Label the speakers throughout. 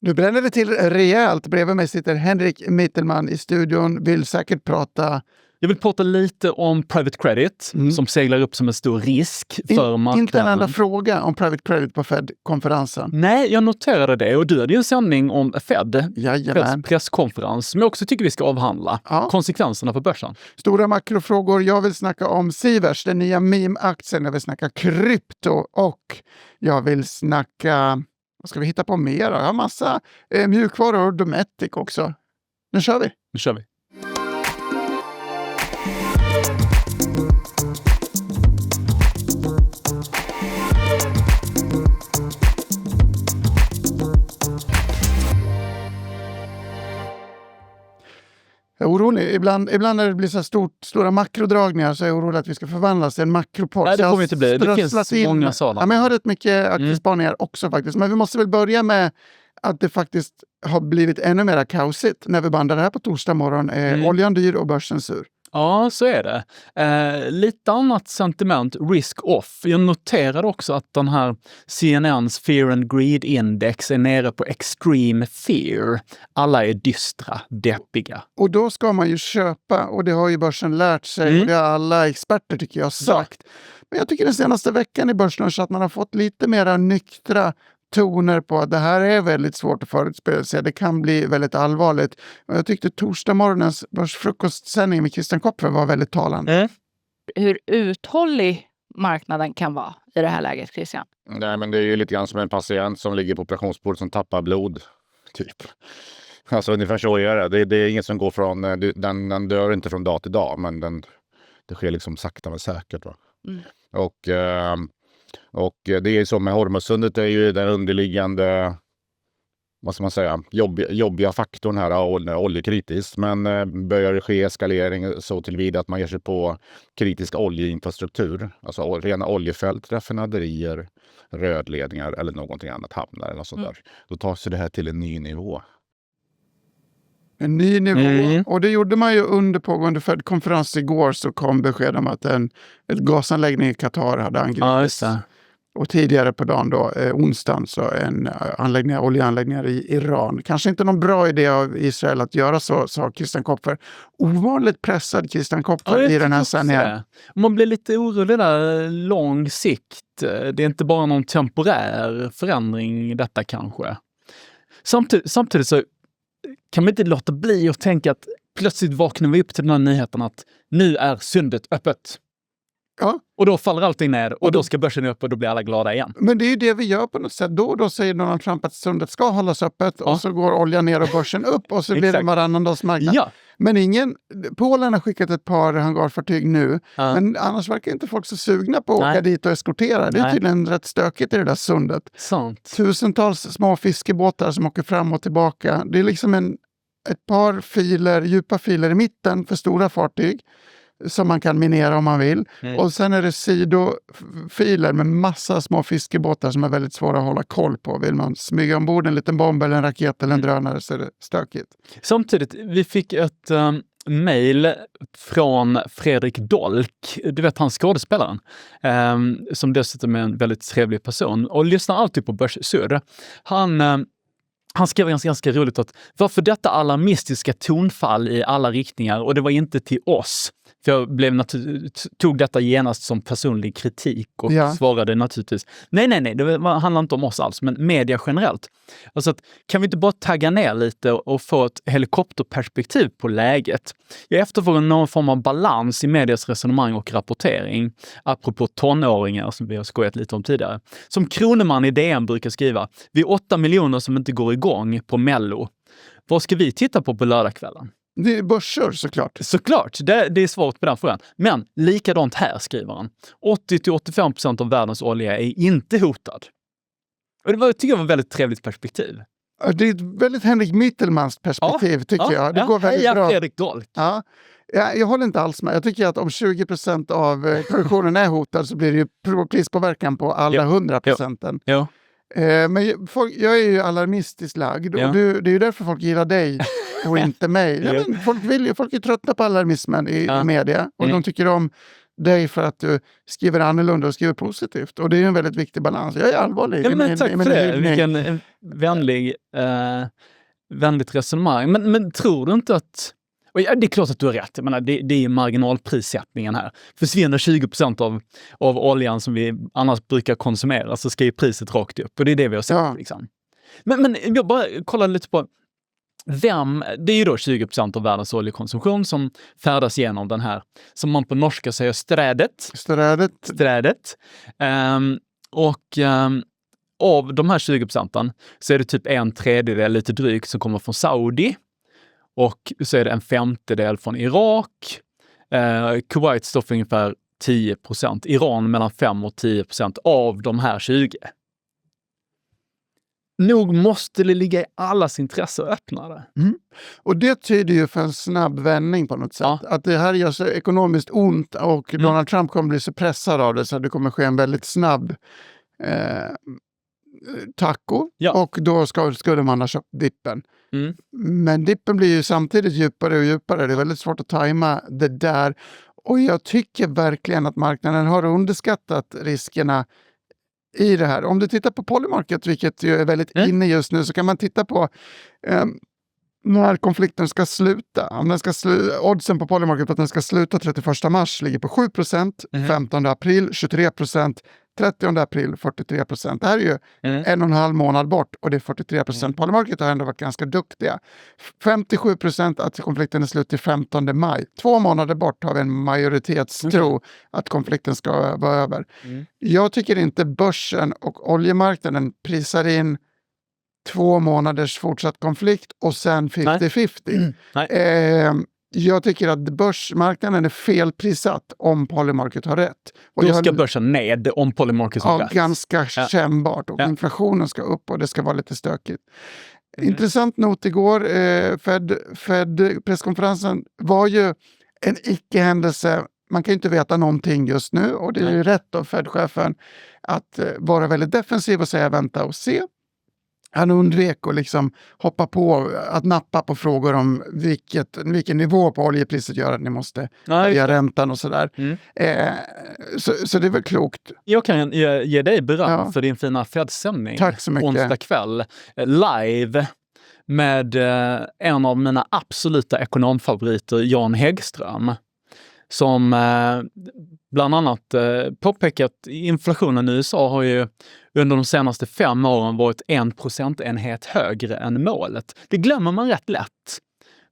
Speaker 1: Nu bränner det till rejält. Bredvid mig sitter Henrik Mittelman i studion. Vill säkert prata...
Speaker 2: Jag vill prata lite om private credit som seglar upp som en stor risk för marknaden.
Speaker 1: Inte en enda fråga om private credit på Fed-konferensen.
Speaker 2: Nej, jag noterade det. Och du hade ju en sändning om Fed. Presskonferens som jag också tycker vi ska avhandla. Ja. Konsekvenserna för börsen.
Speaker 1: Stora makrofrågor. Jag vill snacka om Sivers, den nya meme-aktien. Jag vill snacka krypto och jag vill snacka... Vad ska vi hitta på mer? Jag har massa mjukvaror och Dometic också. Nu kör vi. Jag är orolig. Ibland när det blir så stora makrodragningar så är jag orolig att vi ska förvandlas till en makroport.
Speaker 2: Nej, det får vi inte bli. Det finns många sådana.
Speaker 1: Ja, men jag har rätt mycket aktiespaningar också faktiskt. Men vi måste väl börja med att det faktiskt har blivit ännu mer kaosigt när vi bandar det här på torsdag morgon. Oljan dyr och börsen sur.
Speaker 2: Ja, så är det. Lite annat sentiment, risk off. Jag noterade också att den här CNNs Fear and Greed Index är nere på extreme fear. Alla är dystra, deppiga.
Speaker 1: Och då ska man ju köpa, och det har ju börsen lärt sig, och det har alla experter tycker jag sagt. Men jag tycker den senaste veckan i börsen så att man har fått lite mer nyktra toner på att det här är väldigt svårt att förutspela sig. Det kan bli väldigt allvarligt. Och jag tyckte torsdag morgonens börsfrukostsändning med Christian Kopfer var väldigt talande.
Speaker 3: Hur uthållig marknaden kan vara i det här läget, Christian?
Speaker 4: Nej, men det är ju lite grann som en patient som ligger på operationsbordet som tappar blod, typ. Alltså ungefär så är det. Det är inget som går från... Den dör inte från dag till dag, men det sker liksom sakta men säkert. Va? Och det är så med Hormuzsundet är ju den underliggande, vad ska man säga, jobbiga faktorn här, oljekritiskt. Men börjar det ske eskalering så tillvida att man ger sig på kritisk oljeinfrastruktur, alltså rena oljefält, raffinaderier, rödledningar eller någonting annat hamnar eller något sånt där. Då tar sig det här till en ny nivå.
Speaker 1: En ny nivå. Och det gjorde man ju under pågående Fed-konferens igår, så kom besked om att en gasanläggning i Qatar hade angripits. Och tidigare på dagen då, onsdagen, så en oljeanläggningar i Iran. Kanske inte någon bra idé av Israel att göra så, sa Christian Kopfer. Ovanligt pressad Christian Kopfer i den här sändningen.
Speaker 2: Man blir lite orolig där lång sikt. Det är inte bara någon temporär förändring detta kanske. Samtidigt så kan man inte låta bli att tänka att plötsligt vaknar vi upp till den här nyheten att nu är syndet öppet.
Speaker 1: Ja.
Speaker 2: Och då faller allting ner och då ska börsen upp och då blir alla glada igen.
Speaker 1: Men det är ju det vi gör på något sätt. Då säger Donald Trump att sundet ska hållas öppet och så går oljan ner och börsen upp och så blir det varannandagsmarknad. Ja. Men Polen har skickat ett par hangarfartyg nu, men annars verkar inte folk så sugna på att åka dit och eskortera. Det är tydligen rätt stökigt i det där sundet.
Speaker 2: Sant.
Speaker 1: Tusentals små fiskebåtar som åker fram och tillbaka. Det är liksom ett par djupa filer i mitten för stora fartyg som man kan minera om man vill. Och sen är det sidofiler med massa små fiskebåtar som är väldigt svåra att hålla koll på. Vill man smyga ombord en liten bomb eller en raket eller en drönare så är det stökigt.
Speaker 2: Samtidigt, vi fick ett mejl från Fredrik Dolk, du vet han skådespelaren, som dessutom är en väldigt trevlig person och lyssnar alltid på Börssurr. Han skrev ganska roligt att varför detta alarmistiska tonfall i alla riktningar, och det var inte till oss. För jag tog detta genast som personlig kritik och svarade naturligtvis nej, det handlar inte om oss alls, men media generellt. Alltså att, kan vi inte bara tagga ner lite och få ett helikopterperspektiv på läget? Jag efterfrågar någon form av balans i medias resonemang och rapportering, apropå tonåringar som vi har skojat lite om tidigare. Som Kroneman i DN brukar skriva, vi är 8 miljoner som inte går igång på Mello. Vad ska vi titta på lördagskvällen?
Speaker 1: Det är börser såklart.
Speaker 2: Såklart, det är svårt på den frågan. Men likadant här skriver han. 80-85% av världens olja är inte hotad. Och det tycker jag var ett väldigt trevligt perspektiv.
Speaker 1: Det är ett väldigt Henrik Mittelmans perspektiv tycker jag. Det går väldigt bra.
Speaker 2: Fredrik Dolk.
Speaker 1: Ja. Jag håller inte alls med. Jag tycker att om 20% av produktionen är hotad så blir det ju prispåverkan på alla 100%.
Speaker 2: Ja.
Speaker 1: Men jag är ju alarmistiskt lagd och det är ju därför folk gillar dig och inte mig. Ja, men folk är trötta på alarmismen i media och de tycker om dig för att du skriver annorlunda och skriver positivt. Och det är en väldigt viktig balans. Jag är allvarlig.
Speaker 2: Ja, men tack för det. Vilken vänligt resonemang. Men tror du inte att... Och ja, det är klart att du har rätt. Jag menar, det är marginalprissättningen här. Försvinner 20% av oljan som vi annars brukar konsumera, så ska ju priset rakt upp. Och det är det vi har sett.
Speaker 1: Ja.
Speaker 2: Liksom. Men jag bara kollar lite på det är ju då 20% av världens oljekonsumtion som färdas genom den här, som man på norska säger, strädet. Av de här 20% så är det typ 1/3 lite drygt som kommer från Saudi. Och så är det 1/5 från Irak. Kuwait står för ungefär 10%. Iran mellan 5 och 10% av de här 20. Nog måste det ligga i allas intresse att öppna det.
Speaker 1: Mm. Och det tyder ju för en snabb vändning på något sätt. Ja. Att det här gör så ekonomiskt ont och Donald Trump kommer bli så pressad av det så att det kommer ske en väldigt snabb taco. Ja. Och då skulle man ha köpt dippen. Mm. Men dippen blir ju samtidigt djupare och djupare. Det är väldigt svårt att tajma det där. Och jag tycker verkligen att marknaden har underskattat riskerna i det här. Om du tittar på Polymarket, vilket ju är väldigt inne just nu, så kan man titta på när konflikten ska sluta. Om den ska oddsen på Polymarket att den ska sluta 31 mars ligger på 7%, 15 april 23%, 30 april 43%. Det här är ju 1,5 månad bort och det är 43%. Polymarket har ändå varit ganska duktiga. 57% att konflikten är slut till 15 maj. 2 månader bort har vi en majoritetstro att konflikten ska vara över. Jag tycker inte börsen och oljemarknaden prisar in 2 månaders fortsatt konflikt och sen 50-50. Jag tycker att börsmarknaden är felprissatt om Polymarket har rätt. Och
Speaker 2: då ska börsen ned om Polymarket har rätt.
Speaker 1: Ganska kännbart. Och inflationen ska upp och det ska vara lite stökigt. Intressant not igår. Fed-presskonferensen var ju en icke-händelse. Man kan ju inte veta någonting just nu. Och det är ju rätt av Fed-chefen att vara väldigt defensiv och säga vänta och se. Han undvek att liksom hoppa på, att nappa på frågor om vilken nivå på oljepriset gör att ni måste höja räntan och sådär. Så det är väl klokt.
Speaker 2: Jag kan ge dig beröm för din fina Fed-sändning.
Speaker 1: Tack så mycket.
Speaker 2: Onsdag kväll, live med en av mina absoluta ekonomfavoriter, Jan Häggström. Som bland annat påpekat att inflationen i USA har ju under de senaste 5 åren varit 1 procentenhet högre än målet. Det glömmer man rätt lätt.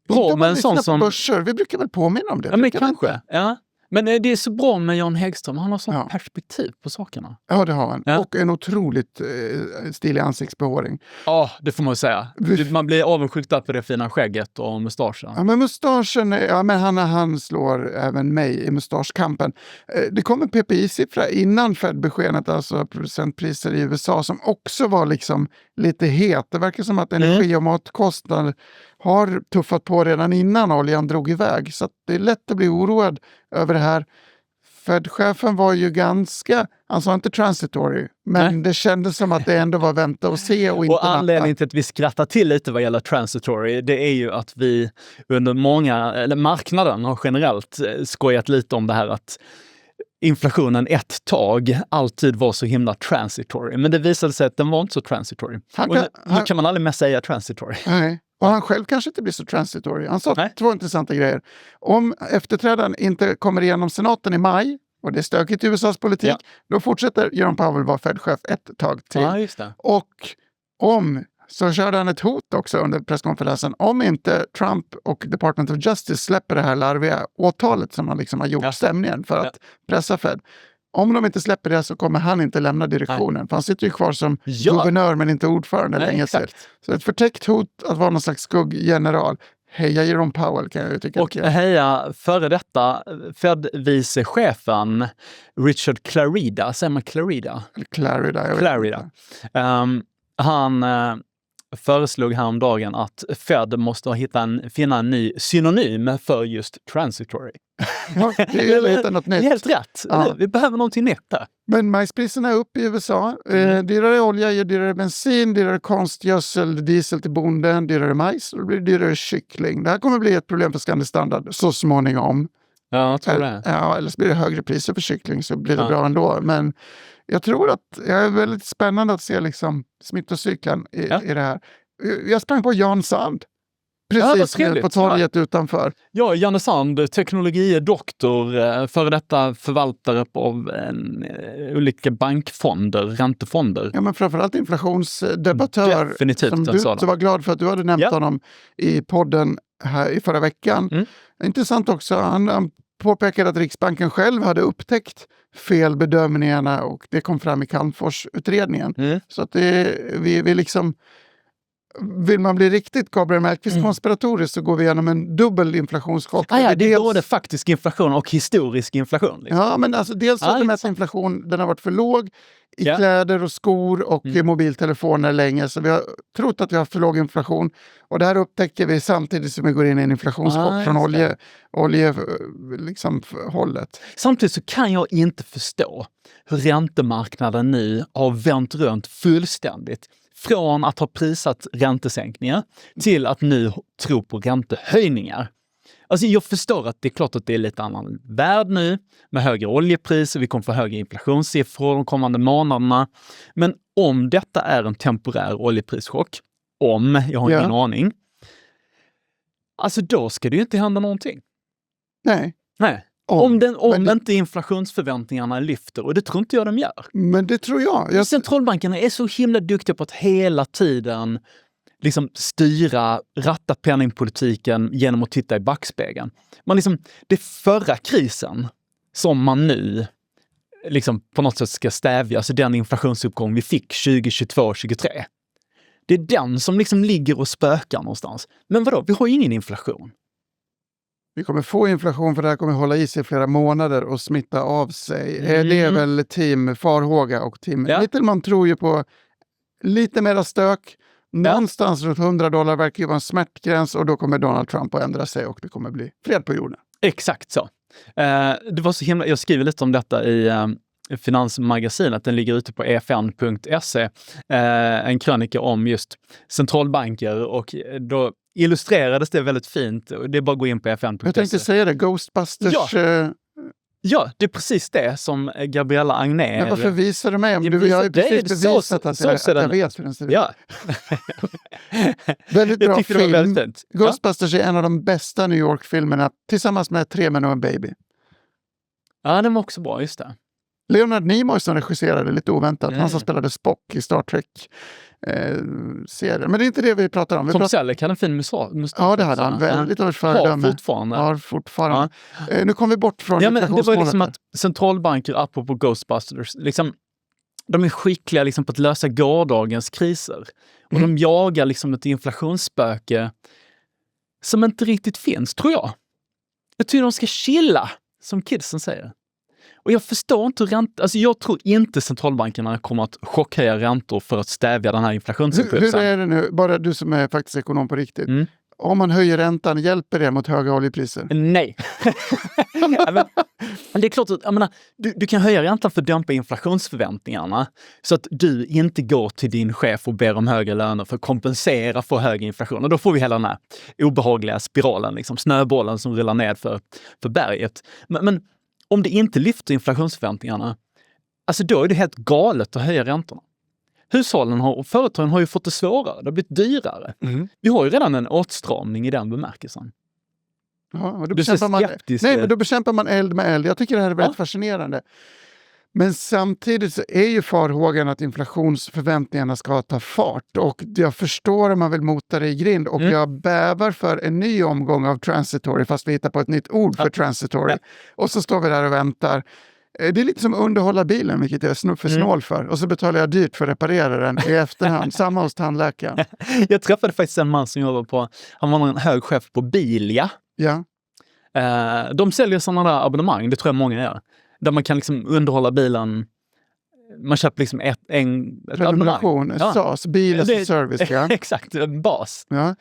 Speaker 1: Bra med en sån som börser. Vi brukar väl påminna om det.
Speaker 2: Ja, men kanske. Ja. Men det är så bra med Jan Häggström. Han har sånt perspektiv på sakerna.
Speaker 1: Ja, det har han. Ja. Och en otroligt stilig ansiktsbehåring.
Speaker 2: Ja, det får man säga. Man blir avundsjuk på det fina skägget och mustaschen.
Speaker 1: Ja, men mustaschen, men han slår även mig i mustaschkampen. Det kom en PPI-siffra innan Fed-beskedet, alltså producentpriser i USA, som också var liksom lite het. Det verkar som att energi- och matkostnader har tuffat på redan innan oljan drog iväg. Så att det är lätt att bli oroad över det här. Fed-chefen var ju han sa inte transitory, men det kändes som att det ändå var vänta och se och inte
Speaker 2: och anledningen till att vi skrattar till lite vad gäller transitory, det är ju att vi under marknaden har generellt skojat lite om det här att inflationen ett tag alltid var så himla transitory. Men det visade sig att den var inte så transitory. Nu kan man aldrig mer säga transitory.
Speaker 1: Nej. Och han själv kanske inte blir så transitory. Han sa 2 intressanta grejer. Om efterträdaren inte kommer igenom senaten i maj, och det är stökigt i USAs politik, då fortsätter Jerome Powell vara Fed-chef ett tag till.
Speaker 2: Ja, just det.
Speaker 1: Och så körde han ett hot också under presskonferensen. Om inte Trump och Department of Justice släpper det här larviga åtalet som man liksom har gjort stämningen för att pressa Fed. Om de inte släpper det så kommer han inte lämna direktionen. För han sitter ju kvar som guvernör men inte ordförande länge. Så ett förtäckt hot att vara någon slags skugggeneral. Heja Jerome Powell kan jag ju tycka.
Speaker 2: Och heja före detta Fed-vicechefen Richard Clarida. Säger man Clarida? Clarida. Han föreslog häromdagen att Fed måste finna en ny synonym för just transitory.
Speaker 1: Ja, det är något nytt.
Speaker 2: Helt rätt. Ja. Vi behöver någonting nytt där.
Speaker 1: Men majspriserna är upp i USA. Dyrare olja, dyrare bensin, dyrare konstgödsel, diesel till bonden, dyrare majs och det blir dyrare kyckling. Det här kommer bli ett problem för Scandi Standard så småningom.
Speaker 2: Ja, jag tror det.
Speaker 1: Ja, eller så blir det högre priser för kyckling så blir det bra ändå. Men jag tror att det är väldigt spännande att se liksom smittocykeln i det här. Jag sprang på Jan Sand. Precis på torget utanför.
Speaker 2: Ja, Janne Sand, teknologidoktor, före detta förvaltare av olika bankfonder, räntefonder.
Speaker 1: Ja, men framförallt inflationsdebattör.
Speaker 2: Definitivt
Speaker 1: som du var glad för att du hade nämnt honom i podden här i förra veckan. Intressant också, han påpekade att Riksbanken själv hade upptäckt felbedömningarna och det kom fram i Calmfors-utredningen. Så att vi liksom... Vill man bli riktigt Gabriel Mellqvist konspiratorisk så går vi igenom en dubbel inflationschock.
Speaker 2: Det är både faktisk inflation och historisk inflation. Liksom.
Speaker 1: Ja, men alltså dels har det inflation, den har varit för låg i kläder och skor och mobiltelefoner länge. Så vi har trott att vi har för låg inflation. Och det här upptäcker vi samtidigt som vi går in i en inflationschock från hållet.
Speaker 2: Samtidigt så kan jag inte förstå hur räntemarknaden nu har vänt runt fullständigt. Från att ha prisat räntesänkningar till att nu tro på räntehöjningar. Alltså jag förstår att det är klart att det är lite annan värld nu med högre oljepriser, vi kommer få högre inflationssiffror de kommande månaderna. Men om detta är en temporär oljeprischock, jag har ingen aning, alltså då ska det ju inte hända någonting.
Speaker 1: Nej.
Speaker 2: Om inte inflationsförväntningarna lyfter, och det tror inte jag de gör.
Speaker 1: Men det tror jag.
Speaker 2: Centralbankerna är så himla duktiga på att hela tiden liksom ratta penningpolitiken genom att titta i backspegeln. Det är förra krisen som man nu liksom på något sätt ska stävja, alltså den inflationsuppgång vi fick 2022-2023. Det är den som liksom ligger och spökar någonstans. Men vadå, vi har ju ingen inflation.
Speaker 1: Vi kommer få inflation för det här kommer hålla i sig flera månader och smitta av sig. Det är väl team Farhåga och team Mittelman tror ju på lite mera stök. Någonstans runt $100 verkar ju vara en smärtgräns och då kommer Donald Trump att ändra sig och det kommer bli fred på jorden.
Speaker 2: Exakt så. Det var så himla, jag skriver lite om detta i Finansmagasinet, den ligger ute på efn.se, en krönika om just centralbanker och då illustrerades det väldigt fint. Det är bara att gå in på efn.se.
Speaker 1: Jag tänkte säga det, Ghostbusters...
Speaker 2: Ja, det är precis det som Gabriella Agner...
Speaker 1: Men varför visar du mig? Du har ju precis bevisat att jag vet hur den ser ut.
Speaker 2: Ja.
Speaker 1: Väldigt bra film.
Speaker 2: Det var väldigt fint.
Speaker 1: Ghostbusters är en av de bästa New York-filmerna tillsammans med 3 män och en baby.
Speaker 2: Ja, den var också bra, just det.
Speaker 1: Leonard Nimoy som regisserade lite oväntat. Han som spelade Spock i Star Trek-serien. Men det är inte det vi pratar om.
Speaker 2: Tom Selleck hade en fin mustasch.
Speaker 1: Ja, det hade han. Väldigt av ett föredöme.
Speaker 2: Har
Speaker 1: fortfarande. Nu kom vi bort från
Speaker 2: men det var liksom att centralbanker, apropå Ghostbusters, liksom, de är skickliga liksom på att lösa gårdagens kriser. Och de jagar liksom ett inflationsspöke som inte riktigt finns, tror jag. Jag tycker de ska chilla, som kidsen säger. Och jag förstår inte jag tror inte centralbankerna kommer att chockhöja räntor för att stävja den här inflationsimpulsen.
Speaker 1: Hur är det nu, bara du som är faktiskt ekonom på riktigt. Om man höjer räntan, hjälper det mot höga oljepriser?
Speaker 2: Nej. Men det är klart att du kan höja räntan för att dämpa inflationsförväntningarna så att du inte går till din chef och ber om högre löner för att kompensera för hög inflation. Och då får vi hela den här obehagliga spiralen, liksom, snöbollen som rullar ned för berget. Men om det inte lyfter inflationsförväntningarna, alltså då är det helt galet att höja räntorna. Hushållen och företagen har ju fått det svårare, det har blivit dyrare. Vi har ju redan en åtstramning i den bemärkelsen.
Speaker 1: Ja, och då bekämpar man eld med eld. Jag tycker det här är väldigt fascinerande. Men samtidigt så är ju farhågan att inflationsförväntningarna ska ta fart. Och jag förstår om man vill mota det i grind. Och jag bävar för en ny omgång av transitory, fast vi hittar på ett nytt ord för transitory. Och så står vi där och väntar. Det är lite som att underhålla bilen, vilket jag är för snål för. Och så betalar jag dyrt för att reparera den i efterhand. Samma hos tandläkaren.
Speaker 2: Jag träffade faktiskt en man som jobbar på, han var en hög chef på Bilia.
Speaker 1: Ja.
Speaker 2: De säljer sådana där abonnemang, det tror jag många gör. Där man kan liksom underhålla bilen. Man köper liksom ett
Speaker 1: prenumeration, SAS, bil as a service. Ja.
Speaker 2: Exakt, bas.
Speaker 1: Ja.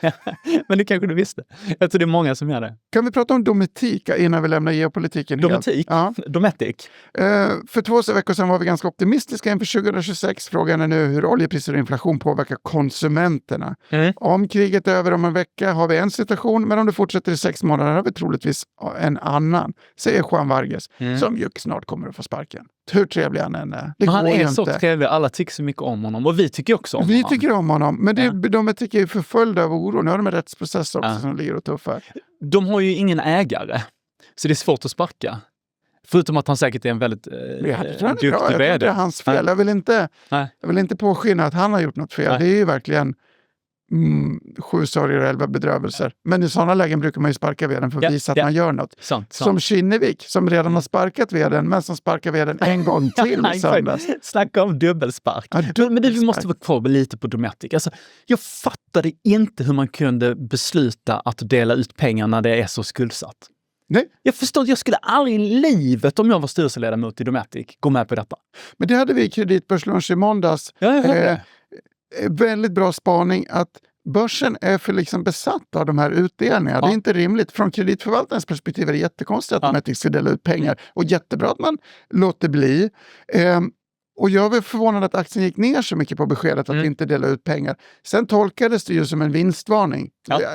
Speaker 2: Men det kanske du visste. Jag tror det är många som gör det.
Speaker 1: Kan vi prata om Dometic innan vi lämnar geopolitiken?
Speaker 2: Dometic?
Speaker 1: Ja.
Speaker 2: Dometic?
Speaker 1: För 2 veckor sedan var vi ganska optimistiska inför 2026. Frågan är nu hur oljepriser och inflation påverkar konsumenterna. Om kriget är över om en vecka har vi en situation, men om det fortsätter i 6 månader har vi troligtvis en annan, säger Juan Vargas, som ju snart kommer att få sparken. Hur trevlig han än är.
Speaker 2: Han är så trevlig, alla tycker så mycket om honom och vi tycker också om honom.
Speaker 1: Vi tycker om honom, men de tycker ju förföljda av oro. Nu har de en rättsprocess också som ligger och tuffar.
Speaker 2: De har ju ingen ägare, så det är svårt att sparka. Förutom att han säkert är en väldigt duktig vd.
Speaker 1: Det är hans fel. Jag vill inte påskina att han har gjort något fel. Nej. Det är ju verkligen 7 sorger och 11 bedrövelser. Men i sådana lägen brukar man ju sparka vdn för att visa att man gör något.
Speaker 2: Sant.
Speaker 1: Som Kinnevik, som redan har sparkat vdn, men som sparkar vdn en gång till.
Speaker 2: Snacka om dubbelspark. Ja, men vi måste vara kvar lite på Dometic. Alltså, jag fattade inte hur man kunde besluta att dela ut pengar när det är så skuldsatt.
Speaker 1: Nej.
Speaker 2: Jag förstår att jag skulle aldrig i livet, om jag var styrelseledamot i Dometic, gå med på detta.
Speaker 1: Men det hade vi i Kreditbörslunch i måndags. Väldigt bra spaning att börsen är för liksom besatt av de här utdelningarna. Det är inte rimligt. Från kreditförvaltarens perspektiv är det jättekonstigt att Dometic ska dela ut pengar. Och jättebra att man låter bli. Och jag var förvånad att aktien gick ner så mycket på beskedet att inte dela ut pengar. Sen tolkades det ju som en vinstvarning.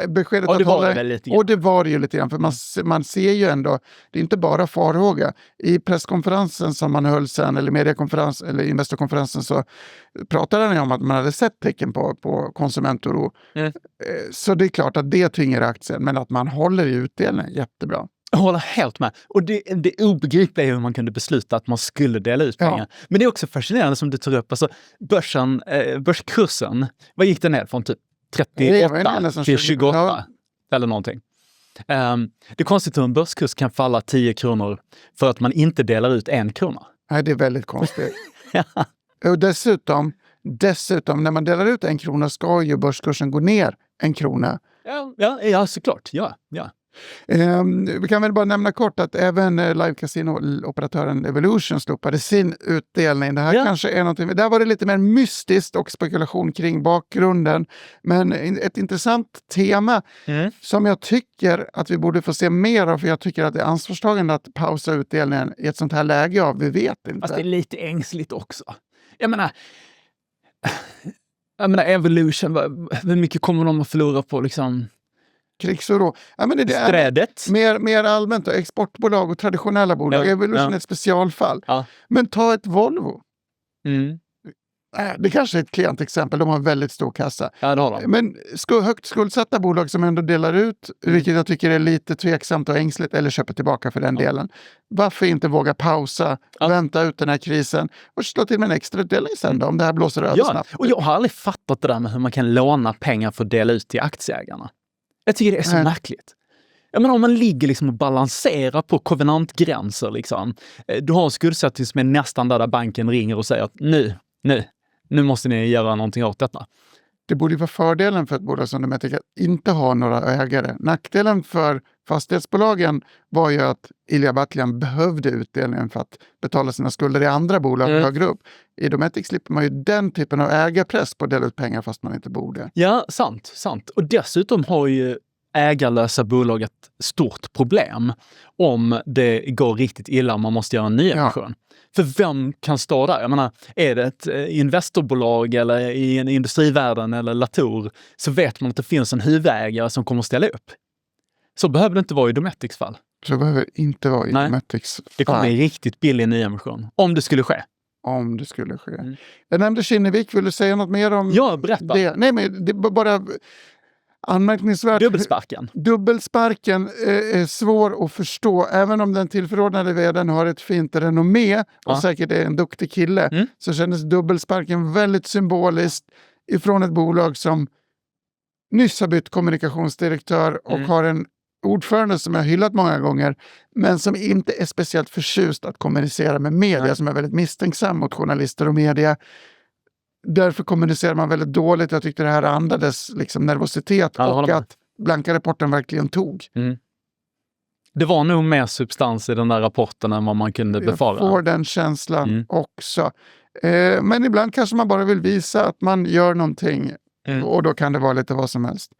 Speaker 1: Beskedet
Speaker 2: och det var det lite grann.
Speaker 1: Och det var det ju lite grann. För man ser ju ändå, det är inte bara farhåga. I presskonferensen som man höll sen, eller mediekonferens, eller investorkonferensen, så pratade han om att man hade sett tecken på konsumentoro. Så det är klart att det tynger aktien, men att man håller i utdelningen, jättebra.
Speaker 2: Jag håller helt med. Och det obegripliga är hur man kunde besluta att man skulle dela ut pengar. Men det är också fascinerande som du tar upp. Alltså, börskursen, vad gick den ner från? Typ 38 till 28 eller någonting. Det är konstigt hur en börskurs kan falla 10 kronor för att man inte delar ut 1 krona.
Speaker 1: Nej, det är väldigt konstigt. Och dessutom, när man delar ut 1 krona ska ju börskursen gå ner 1 krona.
Speaker 2: Ja, såklart. Ja.
Speaker 1: Vi kan väl bara nämna kort att även live casino-operatören Evolution slopade sin utdelning. Det här kanske är någonting, där var det lite mer mystiskt och spekulation kring bakgrunden. Men ett intressant tema som jag tycker att vi borde få se mer av, för jag tycker att det är ansvarstagande att pausa utdelningen i ett sånt här läge vi vet inte.
Speaker 2: Fast det är lite ängsligt också. Jag menar Evolution, hur mycket kommer de att förlora på liksom?
Speaker 1: Krigsoro. Ja, men det är mer allmänt och exportbolag och traditionella bolag. Evolution är ett specialfall. Ja. Men ta ett Volvo. Det kanske är ett klientexempel. De har väldigt stor kassa.
Speaker 2: Ja, det har de.
Speaker 1: Men högt skuldsatta bolag som ändå delar ut, vilket jag tycker är lite tveksamt och ängsligt, eller köper tillbaka för den delen. Varför inte våga pausa, vänta ut den här krisen och slå till med en extra utdelning sen då, om det här blåser över snabbt.
Speaker 2: Och jag har aldrig fattat det där med hur man kan låna pengar för att dela ut till aktieägarna. Jag tycker det är så märkligt. Jag menar, om man ligger liksom och balanserar på kovenantgränser liksom. Du har en skuldsättning som är nästan där banken ringer och säger att nu måste ni göra någonting åt detta.
Speaker 1: Det borde ju vara fördelen för ett bolag som Dometic att inte ha några ägare. Nackdelen för fastighetsbolagen var ju att Ilija Batljan behövde utdelningen för att betala sina skulder i andra bolag högre upp. I Dometic slipper man ju den typen av ägarpress på att dela ut pengar fast man inte borde. Ja,
Speaker 2: sant. Och dessutom har ju ägarlösa bolag ett stort problem om det går riktigt illa och man måste göra en ny emission. För vem kan stå där? Jag menar, är det ett investorbolag eller i en industrivärden eller Latour, så vet man att det finns en huvudägare som kommer att ställa upp. Så behöver det inte vara i Dometics fall.
Speaker 1: Så behöver det inte vara i Dometics fall.
Speaker 2: Det kommer en riktigt billig nyemission. Om det skulle ske.
Speaker 1: Jag nämnde Kinnevik. Vill du säga något mer om
Speaker 2: berätta.
Speaker 1: Det? Nej, men det är bara anmärkningsvärt. Dubbelsparken är svår att förstå. Även om den tillförordnade vdn har ett fint renommé och säkert är en duktig kille, så kändes dubbelsparken väldigt symboliskt ifrån ett bolag som nyss har bytt kommunikationsdirektör och har en ordförande som jag hyllat många gånger, men som inte är speciellt förtjust att kommunicera med media, som är väldigt misstänksam mot journalister och media. Därför kommunicerar man väldigt dåligt. Jag tyckte det här andades liksom nervositet och att blanka rapporten verkligen tog.
Speaker 2: Det var nog mer substans i den där rapporten än vad man kunde befara.
Speaker 1: Jag får den känslan också. Men ibland kanske man bara vill visa att man gör någonting och då kan det vara lite vad som helst.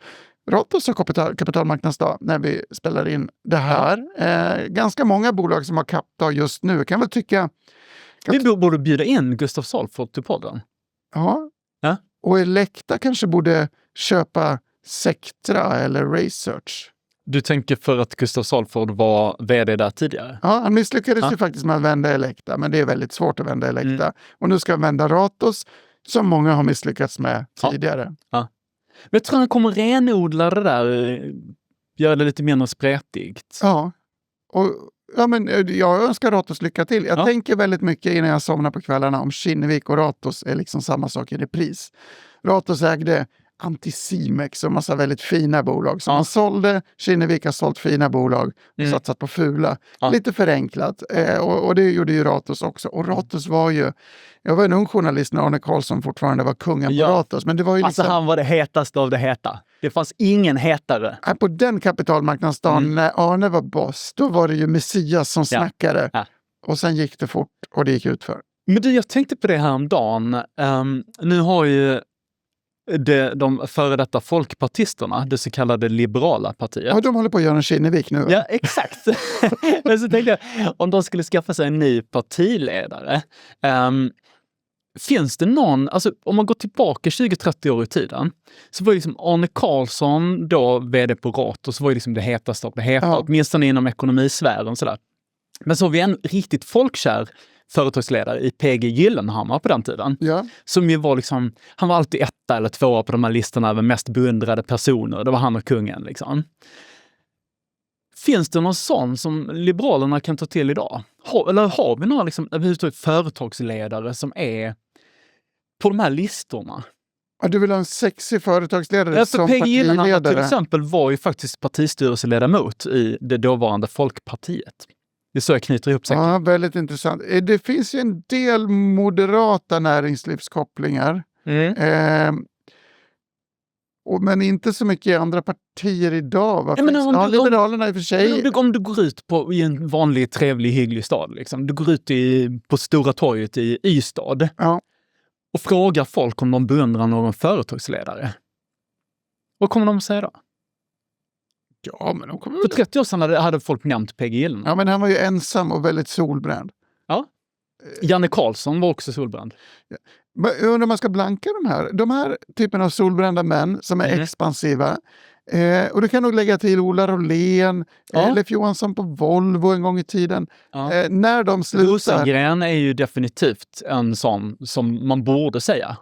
Speaker 1: Ratos har kapitalmarknadsdag när vi spelar in det här. Ganska många bolag som har kappdag just nu. Kan väl tycka...
Speaker 2: Vi borde bjuda in Gustav Salford till podden.
Speaker 1: Ja.
Speaker 2: Ja.
Speaker 1: Och Elekta kanske borde köpa Sectra eller Research.
Speaker 2: Du tänker för att Gustav Salford var vd där tidigare?
Speaker 1: Ja, han misslyckades ju faktiskt med att vända Elekta, men det är väldigt svårt att vända Elekta. Och nu ska han vända Ratos, som många har misslyckats med tidigare.
Speaker 2: Ja. Men jag tror han kommer renodla det där, göra det lite mindre spretigt.
Speaker 1: Ja, och men jag önskar Ratos lycka till. Jag tänker väldigt mycket innan jag somnar på kvällarna om Kinnevik och Ratos är liksom samma sak i repris. Ratos ägde Anticimex och massa väldigt fina bolag. Så man sålde, Kinnevik har sålt fina bolag och satsat på fula. Lite förenklat. Och det gjorde ju Ratos också. Och Ratos var ju, jag var en ung journalist när Arne Karlsson fortfarande var kungen på Ratos. Men det var ju
Speaker 2: alltså han var det hetaste av det heta. Det fanns ingen hetare.
Speaker 1: På den kapitalmarknadsdagen när Arne var boss, då var det ju Messias som snackade. Ja. Och sen gick det fort och det gick ut för.
Speaker 2: Men du, jag tänkte på det här om dagen. Nu har ju de före detta folkpartisterna, det så kallade liberala partiet.
Speaker 1: Ja, de håller på att göra en Kinnevik nu.
Speaker 2: Ja, exakt. Men så tänkte jag, om de skulle skaffa sig en ny partiledare, finns det någon, alltså om man går tillbaka 20-30 år i tiden, så var liksom Arne Karlsson då vd på Ratos, så var ju liksom det hetaste av det heta, åtminstone inom ekonomisfären sådär. Men så har vi en riktigt folkkär företagsledare i PG Gyllenhammar på den tiden. Ja. Som ju var liksom, han var alltid 1 eller 2 på de här listorna över mest beundrade personer. Det var han och kungen liksom. Finns det någon sån som Liberalerna kan ta till idag? Eller har vi några liksom, företagsledare som är på de här listorna?
Speaker 1: Ja, du vill ha en sexig företagsledare som
Speaker 2: PG Gyllenhammar
Speaker 1: partiledare.
Speaker 2: Till exempel var ju faktiskt partistyrelseledamot i det dåvarande Folkpartiet. Det är så jag knyter ihop säkert.
Speaker 1: Ja, väldigt intressant. Det finns ju en del moderata näringslivskopplingar. Men inte så mycket i andra partier idag. Liberalerna i och för sig.
Speaker 2: Om du går ut i en vanlig, trevlig, hygglig stad. Liksom. Du går ut på Stora torget i Ystad och frågar folk om de beundrar någon företagsledare. Vad kommer de att säga då?
Speaker 1: Ja, men de kommer
Speaker 2: för 30 år sedan hade folk nämnt PG Gyllenhammar.
Speaker 1: Ja, men han var ju ensam och väldigt solbränd.
Speaker 2: Ja. Janne Karlsson var också solbränd.
Speaker 1: Ja. Men jag undrar om man ska blanka de här typen av solbrända män som är expansiva. Och du kan nog lägga till Ola Rolén, Leif Johansson på Volvo en gång i tiden. När de slutar...
Speaker 2: Rosengren är ju definitivt en sån som man borde säga.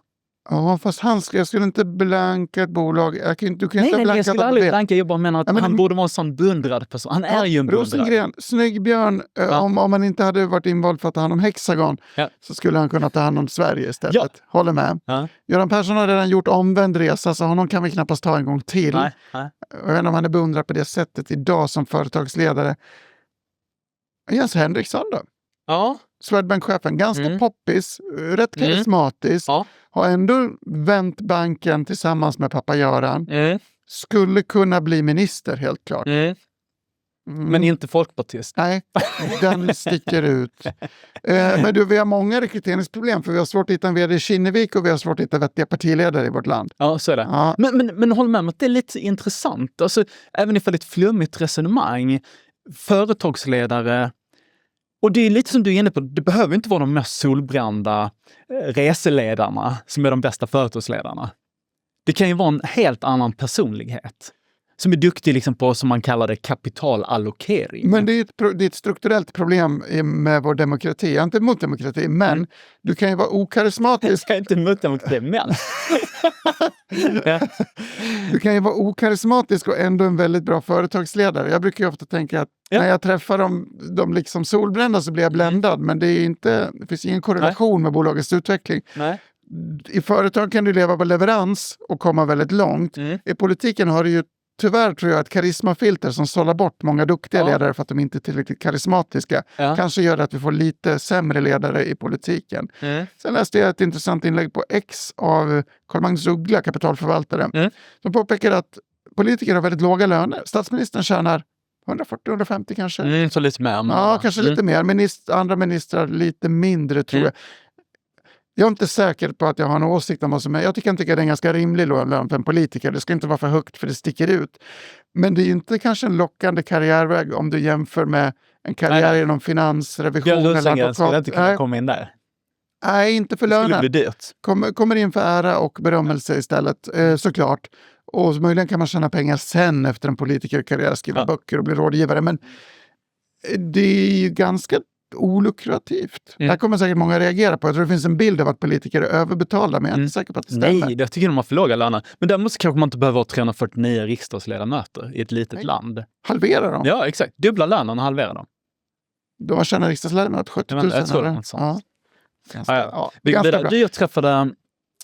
Speaker 1: Ja, fast jag skulle inte blanka ett bolag. Du kan inte blanka
Speaker 2: jag skulle aldrig blanka. Jag bara menar att han borde vara en sån beundrad person. Han är ju en beundrad.
Speaker 1: Rosengren, snygg Björn. Om man inte hade varit invald för att ta hand om Hexagon så skulle han kunna ta hand om Sverige istället. Ja. Håller med. Ja. Göran Persson har redan gjort omvänd resa, så honom kan vi knappast ta en gång till. Nej. Jag vet inte om han är beundrad på det sättet idag som företagsledare. Jens Henriksson då?
Speaker 2: Ja.
Speaker 1: Swedbank-chefen, ganska poppis, rätt karismatisk. Ja. Har ändå vänt banken tillsammans med pappa Göran. Skulle kunna bli minister, helt klart.
Speaker 2: Men inte folkpartist.
Speaker 1: Nej, den sticker ut. Men vi har många rekryteringsproblem, för vi har svårt att hitta en vd i Kinnevik och vi har svårt att hitta vettiga partiledare i vårt land.
Speaker 2: Ja, så är det. Ja. Men håll med mig att det är lite intressant. Alltså, även ifall det är ett flummigt resonemang, företagsledare. Och det är lite som du är inne på, det behöver inte vara de mest solbrända reseledarna som är de bästa företagsledarna. Det kan ju vara en helt annan personlighet som är duktig liksom på, som man kallar det, kapitalallokering.
Speaker 1: Men det är ett strukturellt problem med vår demokrati. Jag är inte emot demokrati, men du kan ju vara okarismatisk.
Speaker 2: Jag är inte emot demokrati, men...
Speaker 1: Du kan ju vara okarismatisk och ändå en väldigt bra företagsledare. Jag brukar ju ofta tänka att när jag träffar de liksom solbrända så blir jag bländad, men det finns ingen korrelation med bolagets utveckling. Nej. I företag kan du leva på leverans och komma väldigt långt. I politiken har du ju tyvärr, tror jag, ett karismafilter som sållar bort många duktiga ledare för att de inte är tillräckligt karismatiska. Kanske gör det att vi får lite sämre ledare i politiken. Sen läste jag ett intressant inlägg på X av Carl-Magnus Uggla, kapitalförvaltare, som påpekar att politiker har väldigt låga löner. Statsministern tjänar 140-150 kanske.
Speaker 2: Så lite mer.
Speaker 1: Ja, kanske lite mer. Andra ministrar lite mindre, tror jag. Jag är inte säker på att jag har en åsikt om vad som är. Jag tycker det är en ganska rimlig lön för en politiker. Det ska inte vara för högt för det sticker ut. Men det är inte kanske en lockande karriärväg om du jämför med en karriär inom finans, revision eller advokat.
Speaker 2: Skulle inte kunna komma in där.
Speaker 1: Nej, inte för lönen.
Speaker 2: Det skulle bli dyrt.
Speaker 1: Kommer in för ära och berömmelse istället, såklart. Och möjligen kan man tjäna pengar sen efter en politikerkarriär, skriva böcker och bli rådgivare. Men det är ju ganska olukrativt. Det här kommer säkert många reagera på. Jag tror det finns en bild av att politiker är överbetalda, men jag är inte säker på att det stämmer.
Speaker 2: Nej, jag tycker de har för låga löner. Men däremot kanske man inte behöver ha 349 riksdagsledamöter i ett litet land.
Speaker 1: Halvera dem.
Speaker 2: Ja, exakt. Dubbla lönen och halvera dem.
Speaker 1: De tjänar riksdagsledamöter 70 000.
Speaker 2: Jag tror
Speaker 1: eller?
Speaker 2: sånt.
Speaker 1: Ja. Ganska bra.
Speaker 2: Jag träffade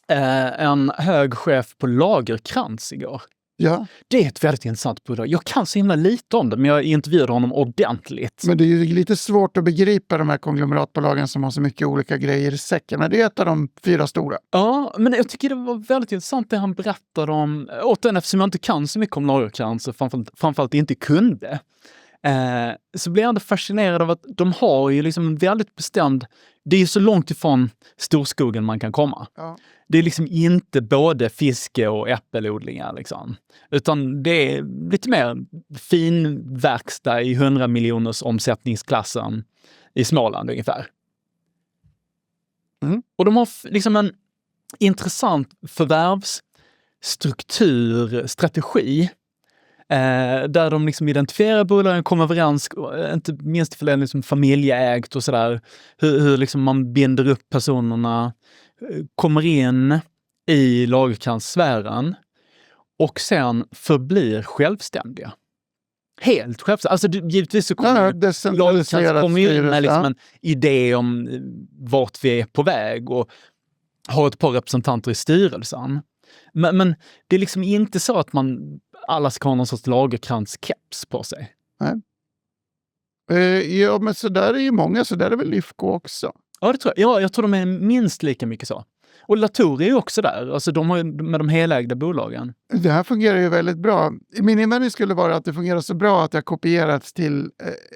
Speaker 2: en hög chef på Lagerkrans igår.
Speaker 1: Ja.
Speaker 2: Det är ett väldigt intressant bolag. Jag kan så himla lite om det, men jag intervjuade honom ordentligt.
Speaker 1: Men det är ju lite svårt att begripa de här konglomeratbolagen som har så mycket olika grejer i säcken. Men det är ett av de 4 stora.
Speaker 2: Ja, men jag tycker det var väldigt intressant det han berättade om. Återigen, eftersom jag inte kan så mycket om Lagerkrans och framförallt inte kunde. Så blir jag ändå fascinerad av att de har ju liksom en väldigt bestämd... Det är ju så långt ifrån storskogen man kan komma. Ja. Det är liksom inte både fiske och äppelodlingar liksom. Utan det är lite mer finverkstad i 100 miljoners omsättningsklassen i Småland ungefär. Och de har liksom en intressant förvärvsstrukturstrategi där de liksom identifierar bolagen, kommer överens, inte minst för det är liksom familjeägt och sådär, hur liksom man binder upp personerna, kommer in i Lagerkrans-sfären och sen förblir självständiga. Helt självständiga. Alltså givetvis så kommer Lagerkrans kommer in med liksom en idé om vart vi är på väg och har ett par representanter i styrelsen. Men det är liksom inte så att alla ska ha någon sorts Lagerkrans-keps på sig.
Speaker 1: Nej. Ja, men så där är ju många, så där är väl Lifco också.
Speaker 2: Ja, det tror jag. Ja, jag tror de är minst lika mycket så. Och Latour är ju också där, alltså de har ju med de helägda bolagen. Det
Speaker 1: här fungerar ju väldigt bra. Min invändning skulle vara att det fungerar så bra att det har kopierats till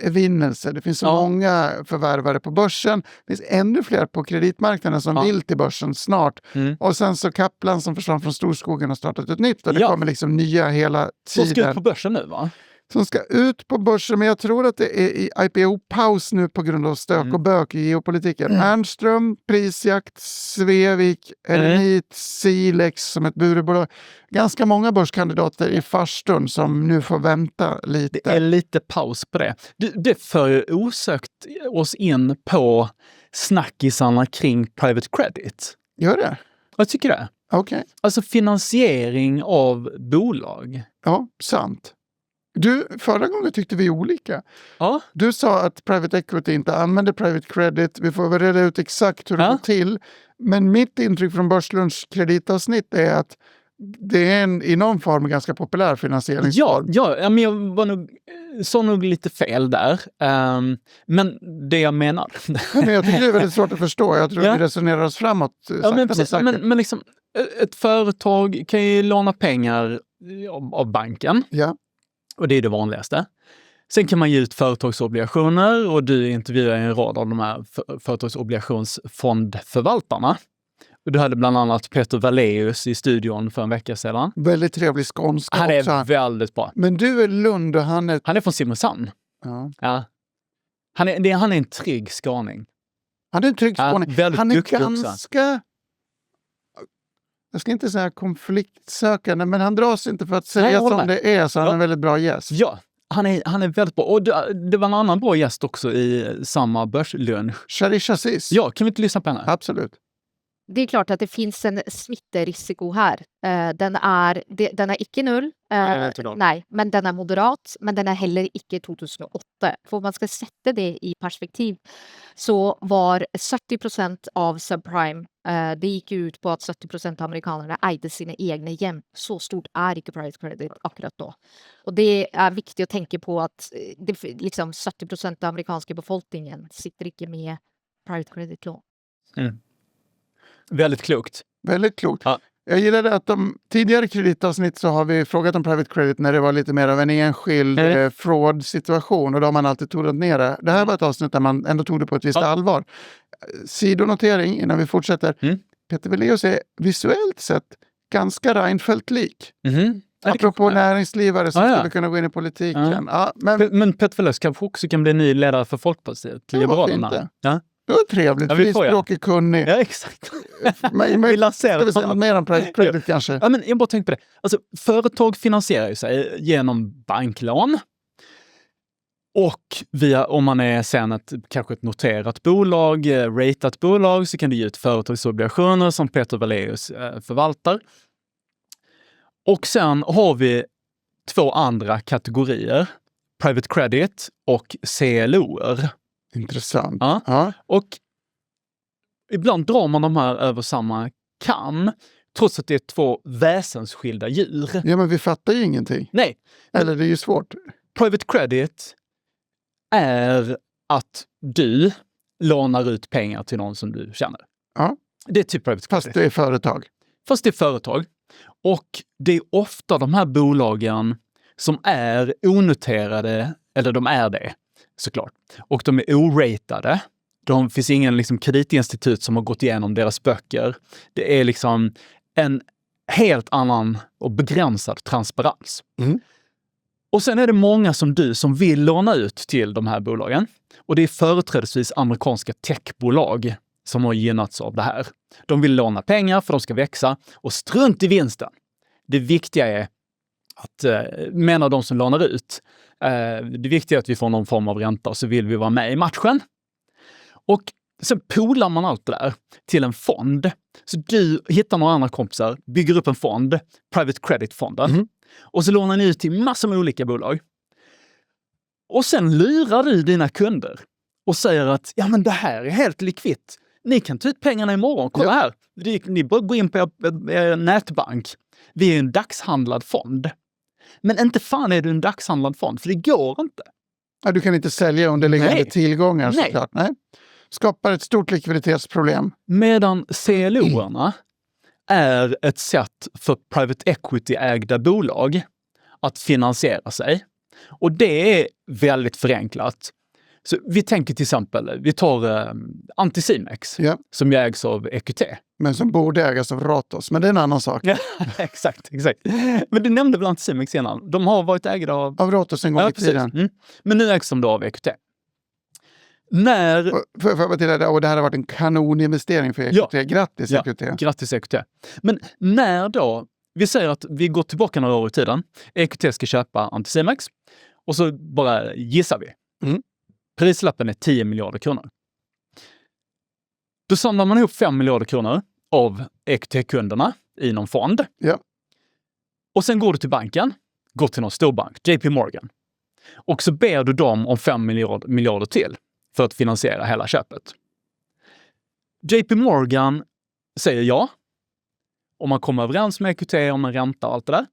Speaker 1: evinnelse. Det finns så många förvärvare på börsen. Det finns ännu fler på kreditmarknaden som vill till börsen snart. Och sen så Kaplan som försvann från Storskogen har startat ett nytt. Och det kommer liksom nya hela tiden.
Speaker 2: Som ska ut på börsen nu, va?
Speaker 1: Som ska ut på börsen, men jag tror att det är i IPO-paus nu på grund av stök och bök i geopolitiken. Ernström, Prisjakt, Svevik, Erenit, Silex som ett burbolag. Ganska många börskandidater i farstun som nu får vänta lite.
Speaker 2: Det är lite paus på det. Det för ju osökt oss in på snackisarna kring private credit.
Speaker 1: Gör det?
Speaker 2: Jag tycker det.
Speaker 1: Okej.
Speaker 2: Alltså finansiering av bolag.
Speaker 1: Ja, sant. Förra gången tyckte vi olika.
Speaker 2: Ja.
Speaker 1: Du sa att private equity inte använder private credit. Vi får väl reda ut exakt hur det går till. Men mitt intryck från Börslunds kreditavsnitt är att det är i någon form ganska populär finansieringsform.
Speaker 2: Ja, men jag sa nog lite fel där. Men det jag menar...
Speaker 1: men jag tycker det är väldigt svårt att förstå. Jag tror vi resonerar oss framåt.
Speaker 2: Men liksom, ett företag kan ju låna pengar av banken.
Speaker 1: Ja.
Speaker 2: Och det är det vanligaste. Sen kan man ge ut företagsobligationer och du intervjuar en rad av de här företagsobligationsfondförvaltarna. Och du hade bland annat Peter Waleus i studion för en vecka sedan.
Speaker 1: Väldigt trevlig skånska också.
Speaker 2: Han är väldigt bra.
Speaker 1: Men du är Lund och han är
Speaker 2: från Simrishamn. Ja. Han är en trygg skåning.
Speaker 1: Han är en trygg skåning.
Speaker 2: Ja,
Speaker 1: han är ganska... Jag ska inte säga konfliktsökande, men han dras inte för att säga som det är, så han är en väldigt bra gäst.
Speaker 2: Ja, han är väldigt bra. Och det var en annan bra gäst också i samma börslunch.
Speaker 1: Sharish Aziz.
Speaker 2: Ja, kan vi inte lyssna på henne?
Speaker 1: Absolut.
Speaker 5: Det är klart att det finns en smitterisiko här. Den är icke null. Nej, men den är moderat. Men den är heller icke 2008. För om man ska sätta det i perspektiv så var 70% av subprime, det gick ut på att 70% av amerikanerna ägde sina egna hem. Så stort är icke private credit akkurat då. Och det är viktigt att tänka på att liksom 70% av amerikanska befolkningen sitter icke med private credit-lån.
Speaker 2: Väldigt klokt.
Speaker 1: Väldigt klokt.
Speaker 2: Ja.
Speaker 1: Jag gillade att de tidigare kreditavsnitt så har vi frågat om private credit när det var lite mer av en enskild fraud-situation och då har man alltid tonat ner det. Det här var ett avsnitt där man ändå tog det på ett visst allvar. sidonotering innan vi fortsätter. Peter Weleus är visuellt sett ganska Reinfeldt-lik. Apropå näringslivare som skulle kunna gå in i politiken. Ja,
Speaker 2: men Peter Weleus kanske också kan bli ny ledare för Folkpartiet, Liberalerna. Ja.
Speaker 1: Det var trevligt. Frispråkig, kunnig.
Speaker 2: Ja, exakt.
Speaker 1: Vi lanserar mer om Credit kanske.
Speaker 2: Ja, men jag bara tänkte på det. Alltså, företag finansierar ju sig genom banklån. Och om man är sen kanske ett noterat bolag, ratat bolag, så kan det ge ut företagsobligationer som Peter Weleus förvaltar. Och sen har vi 2 andra kategorier. Private credit och CLOer.
Speaker 1: Intressant.
Speaker 2: Ja. Och ibland drar man de här över samma kam, trots att det är 2 väsensskilda djur.
Speaker 1: Ja, men vi fattar ju ingenting.
Speaker 2: Nej.
Speaker 1: Eller det är ju svårt.
Speaker 2: Private credit är att du lånar ut pengar till någon som du känner.
Speaker 1: Ja.
Speaker 2: Det är typ private credit.
Speaker 1: Fast det är företag.
Speaker 2: Fast det är företag. Och det är ofta de här bolagen som är onoterade, eller de är det såklart. Och de är oratade. Det finns ingen liksom kreditinstitut som har gått igenom deras böcker. Det är liksom en helt annan och begränsad transparens. Och sen är det många som du som vill låna ut till de här bolagen. Och det är företrädesvis amerikanska techbolag som har gynnats av det här. De vill låna pengar för de ska växa och strunt i vinsten. Det viktiga är att, menar de som lånar ut, det viktiga är att vi får någon form av ränta och så vill vi vara med i matchen. Och sen polar man allt det där till en fond. Så du hittar några andra kompisar, bygger upp en fond, Private Credit-fonden. Och så lånar ni ut till massor med olika bolag. Och sen lurar du dina kunder och säger att ja, men det här är helt likvitt. Ni kan ta ut pengarna imorgon. Kolla här. Ni bara gå in på er nätbank. Vi är en dagshandlad fond. Men inte fan är du en dagshandlad fond, för det går inte.
Speaker 1: Ja, du kan inte sälja underliggande tillgångar såklart. Nej. Skapar ett stort likviditetsproblem.
Speaker 2: Medan CLO-erna är ett sätt för private equity-ägda bolag att finansiera sig. Och det är väldigt förenklat. Så vi tänker till exempel, vi tar Anticimex som ju ägs av EQT.
Speaker 1: Men som borde ägas av Ratos, men det är en annan sak.
Speaker 2: Ja, exakt. Men du nämnde väl Anticimex innan. De har varit ägda av
Speaker 1: Ratos en gång i tiden.
Speaker 2: Men nu ägs de då av EQT.
Speaker 1: Och det här har varit en kanoninvestering för EQT. Grattis EQT.
Speaker 2: Grattis EQT. Men när då, vi säger att vi går tillbaka några år i tiden. EQT ska köpa Anticimex och så bara gissar vi. Prislappen är 10 miljarder kronor. Då samlar man ihop 5 miljarder kronor av EQT-kunderna i någon fond.
Speaker 1: Ja.
Speaker 2: Och sen går du till banken, går till någon stor bank, JP Morgan. Och så ber du dem om 5 miljarder till för att finansiera hela köpet. JP Morgan säger ja. Och man kommer överens med EQT om en ränta och allt det där.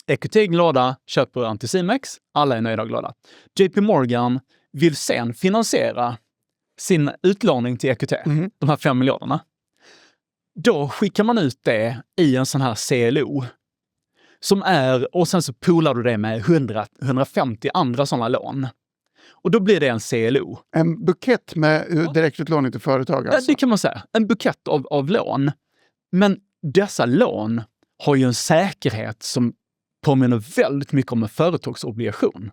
Speaker 2: EQT är glada, köper Anticimex, alla är nöjda och glada. JP Morgan vill sen finansiera sin utlåning till EQT, de här 5 miljarderna. Då skickar man ut det i en sån här CLO. Och sen så polar du det med 150 andra sådana lån. Och då blir det en CLO.
Speaker 1: En bukett med direktutlåning till företag alltså.
Speaker 2: Ja, det kan man säga. En bukett av lån. Men dessa lån har ju en säkerhet som påminner väldigt mycket om en företagsobligation.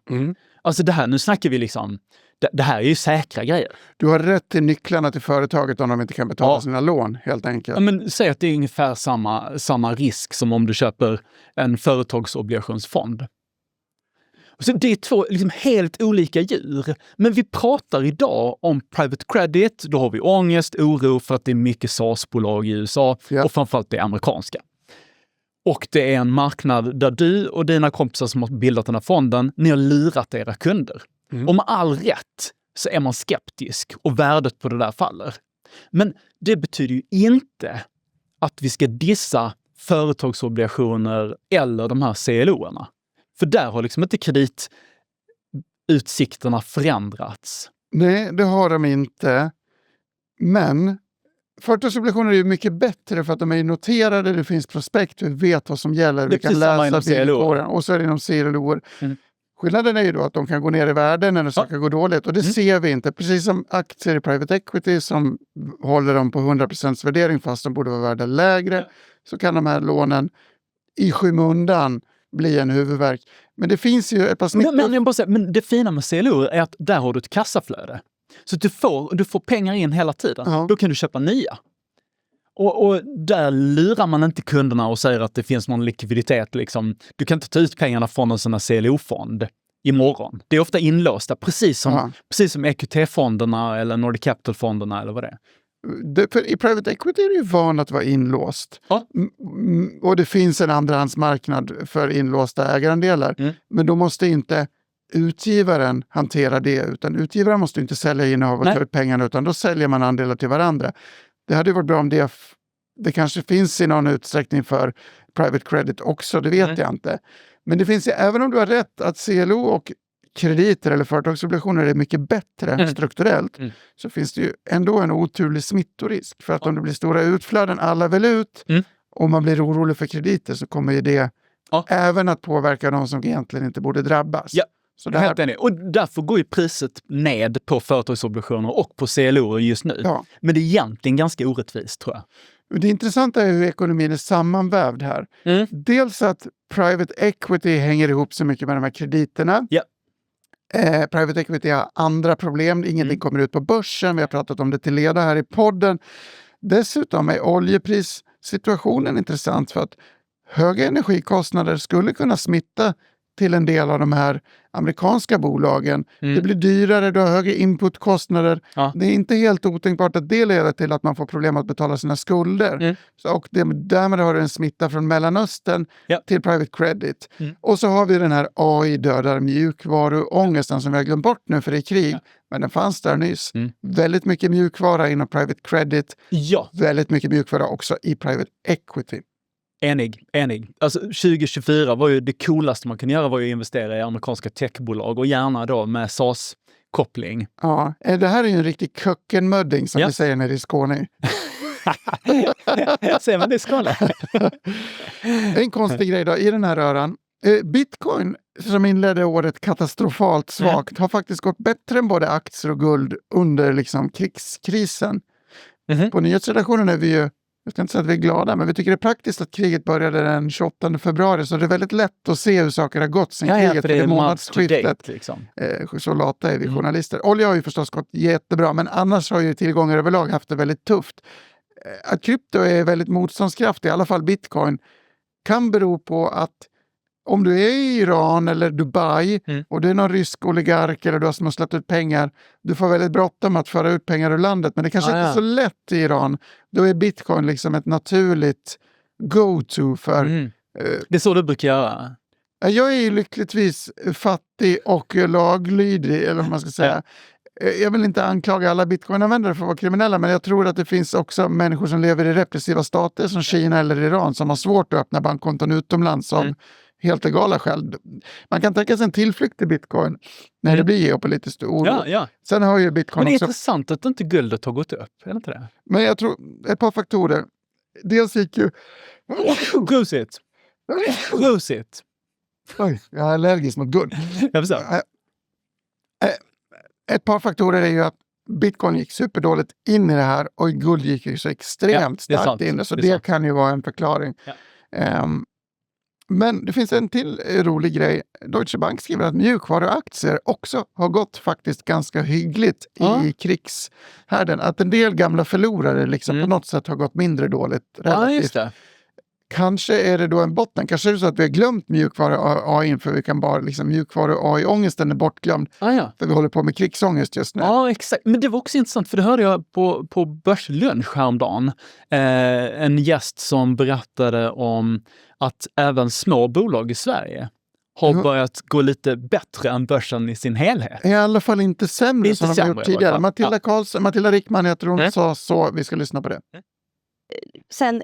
Speaker 2: Alltså det här, nu snackar vi liksom, det här är ju säkra grejer.
Speaker 1: Du har rätt till nycklarna till företaget om de inte kan betala sina lån, helt enkelt.
Speaker 2: Ja, men säg att det är ungefär samma risk som om du köper en företagsobligationsfond. Så det är 2 liksom helt olika djur. Men vi pratar idag om private credit. Då har vi ångest, oro för att det är mycket SaaS-bolag i USA och framförallt det är amerikanska. Och det är en marknad där du och dina kompisar som har bildat den här fonden, ni har lurat era kunder. Och med all rätt så är man skeptisk och värdet på det där faller. Men det betyder ju inte att vi ska dissa företagsobligationer eller de här CLO-erna. För där har liksom inte kreditutsikterna förändrats.
Speaker 1: Nej, det har de inte. Men företagsobligationer är ju mycket bättre för att de är noterade, det finns prospekt, vi vet vad som gäller, vi kan läsa villkoren. Och så är det inom CLO. Skillnaden är ju då att de kan gå ner i värde när saker går dåligt. Och det ser vi inte. Precis som aktier i private equity som håller dem på 100% värdering fast de borde vara värda lägre. Så kan de här lånen i skymundan bli en huvudvärk. Men det finns ju ett par snitt...
Speaker 2: Men det fina med CLO är att där har du ett kassaflöde. Så du får pengar in hela tiden. Då kan du köpa nya. Och där lurar man inte kunderna och säger att det finns någon likviditet. Liksom. Du kan inte ta ut pengarna från en sån här CLO-fond imorgon. Det är ofta inlåsta, precis som EQT-fonderna eller Nordic Capital-fonderna eller vad det är.
Speaker 1: I private equity är det ju van att vara inlåst. Och det finns en andrahandsmarknad för inlåsta ägarandelar. Men då måste inte utgivaren hantera det, utan utgivaren måste inte sälja innehav och ta ut pengarna, utan då säljer man andelar till varandra. Det hade varit bra om det kanske finns i någon utsträckning för private credit också, det vet jag inte. Men det finns ju, även om du har rätt att CLO och krediter eller företagsobligationer är mycket bättre strukturellt, så finns det ju ändå en oturlig smittorisk. För att om det blir stora utflöden, alla vill ut, och man blir orolig för krediter, så kommer ju det även att påverka de som egentligen inte borde drabbas.
Speaker 2: Ja.
Speaker 1: Så det här...
Speaker 2: Och därför går ju priset ned på företagsobligationer och på CLO just nu. Ja. Men det är egentligen ganska orättvist, tror jag.
Speaker 1: Det intressanta är hur ekonomin är sammanvävd här. Dels att private equity hänger ihop så mycket med de här krediterna. Ja. Private equity har andra problem. Ingenting kommer ut på börsen. Vi har pratat om det till leda här i podden. Dessutom är oljeprissituationen intressant för att höga energikostnader skulle kunna smitta till en del av de här amerikanska bolagen. Det blir dyrare, du har högre inputkostnader. Det är inte helt otänkbart att det leder till att man får problem att betala sina skulder. Och därmed har du en smitta från Mellanöstern till private credit. Och så har vi den här AI-dödar mjukvaruångesten som vi har glömt bort nu för det är krig. Men den fanns där nyss. Väldigt mycket mjukvara inom private credit. Väldigt mycket mjukvara också i private equity.
Speaker 2: Enig. Alltså 2024 var ju det coolaste man kunde göra var ju att investera i amerikanska techbolag och gärna då med SAS-koppling.
Speaker 1: Ja, det här är ju en riktig kökkenmödding som vi säger nere i Skåne.
Speaker 2: Säger man det i Skåne?
Speaker 1: En konstig grej då i den här röran. Bitcoin som inledde året katastrofalt svagt har faktiskt gått bättre än både aktier och guld under liksom krigskrisen. På nyhetsredaktionen är vi ju, jag ska inte säga att vi är glada, men vi tycker det är praktiskt att kriget började den 28 februari, så det är väldigt lätt att se hur saker har gått sen kriget,
Speaker 2: för det är
Speaker 1: månadsskiftet.
Speaker 2: Liksom.
Speaker 1: Så lata är vi journalister. Olja har ju förstås gått jättebra, men annars har ju tillgångar överlag haft det väldigt tufft. Att krypto är väldigt motståndskraftig, i alla fall bitcoin, kan bero på att om du är i Iran eller Dubai och det är någon rysk oligark eller du har smusslat ut pengar, du får väldigt bråttom att föra ut pengar ur landet. Men det kanske inte är så lätt i Iran. Då är bitcoin liksom ett naturligt go-to för...
Speaker 2: Det är så du brukar göra?
Speaker 1: Jag är ju lyckligtvis fattig och laglydig, eller vad man ska säga. Jag vill inte anklaga alla bitcoin-användare för att vara kriminella, men jag tror att det finns också människor som lever i repressiva stater som Kina eller Iran som har svårt att öppna bankkonton utomlands som helt legala skäl. Man kan tänka sig en tillflykt till bitcoin när det blir geopolitiskt oro. Sen har ju bitcoin
Speaker 2: men det är
Speaker 1: också...
Speaker 2: intressant att inte guldet har gått upp, är det inte det?
Speaker 1: Men jag tror ett par faktorer. Dels gick ju...
Speaker 2: Prosit!
Speaker 1: Oj, jag är allergisk mot guld.
Speaker 2: Jag förstår.
Speaker 1: Ett par faktorer är ju att bitcoin gick superdåligt in i det här och guld gick ju så extremt starkt in. Så det kan ju vara en förklaring. Men det finns en till rolig grej. Deutsche Bank skriver att mjukvaruaktier också har gått faktiskt ganska hyggligt i krigshärden. Att en del gamla förlorare liksom på något sätt har gått mindre dåligt relativt.
Speaker 2: Just det.
Speaker 1: Kanske är det då en botten. Kanske är det så att vi har glömt mjukvaru-AI för vi kan bara liksom mjukvaru-AI-ångesten är bortglömd. För vi håller på med krigsångest just nu.
Speaker 2: Ja, exakt. Men det var också intressant för det hörde jag på Börslunch häromdagen. En gäst som berättade om att även små bolag i Sverige har börjat gå lite bättre än börsen i sin helhet.
Speaker 1: I alla fall inte sämre som de har gjort tidigare. Matilda Rickman, jag tror hon sa så. Vi ska lyssna på det.
Speaker 6: Sen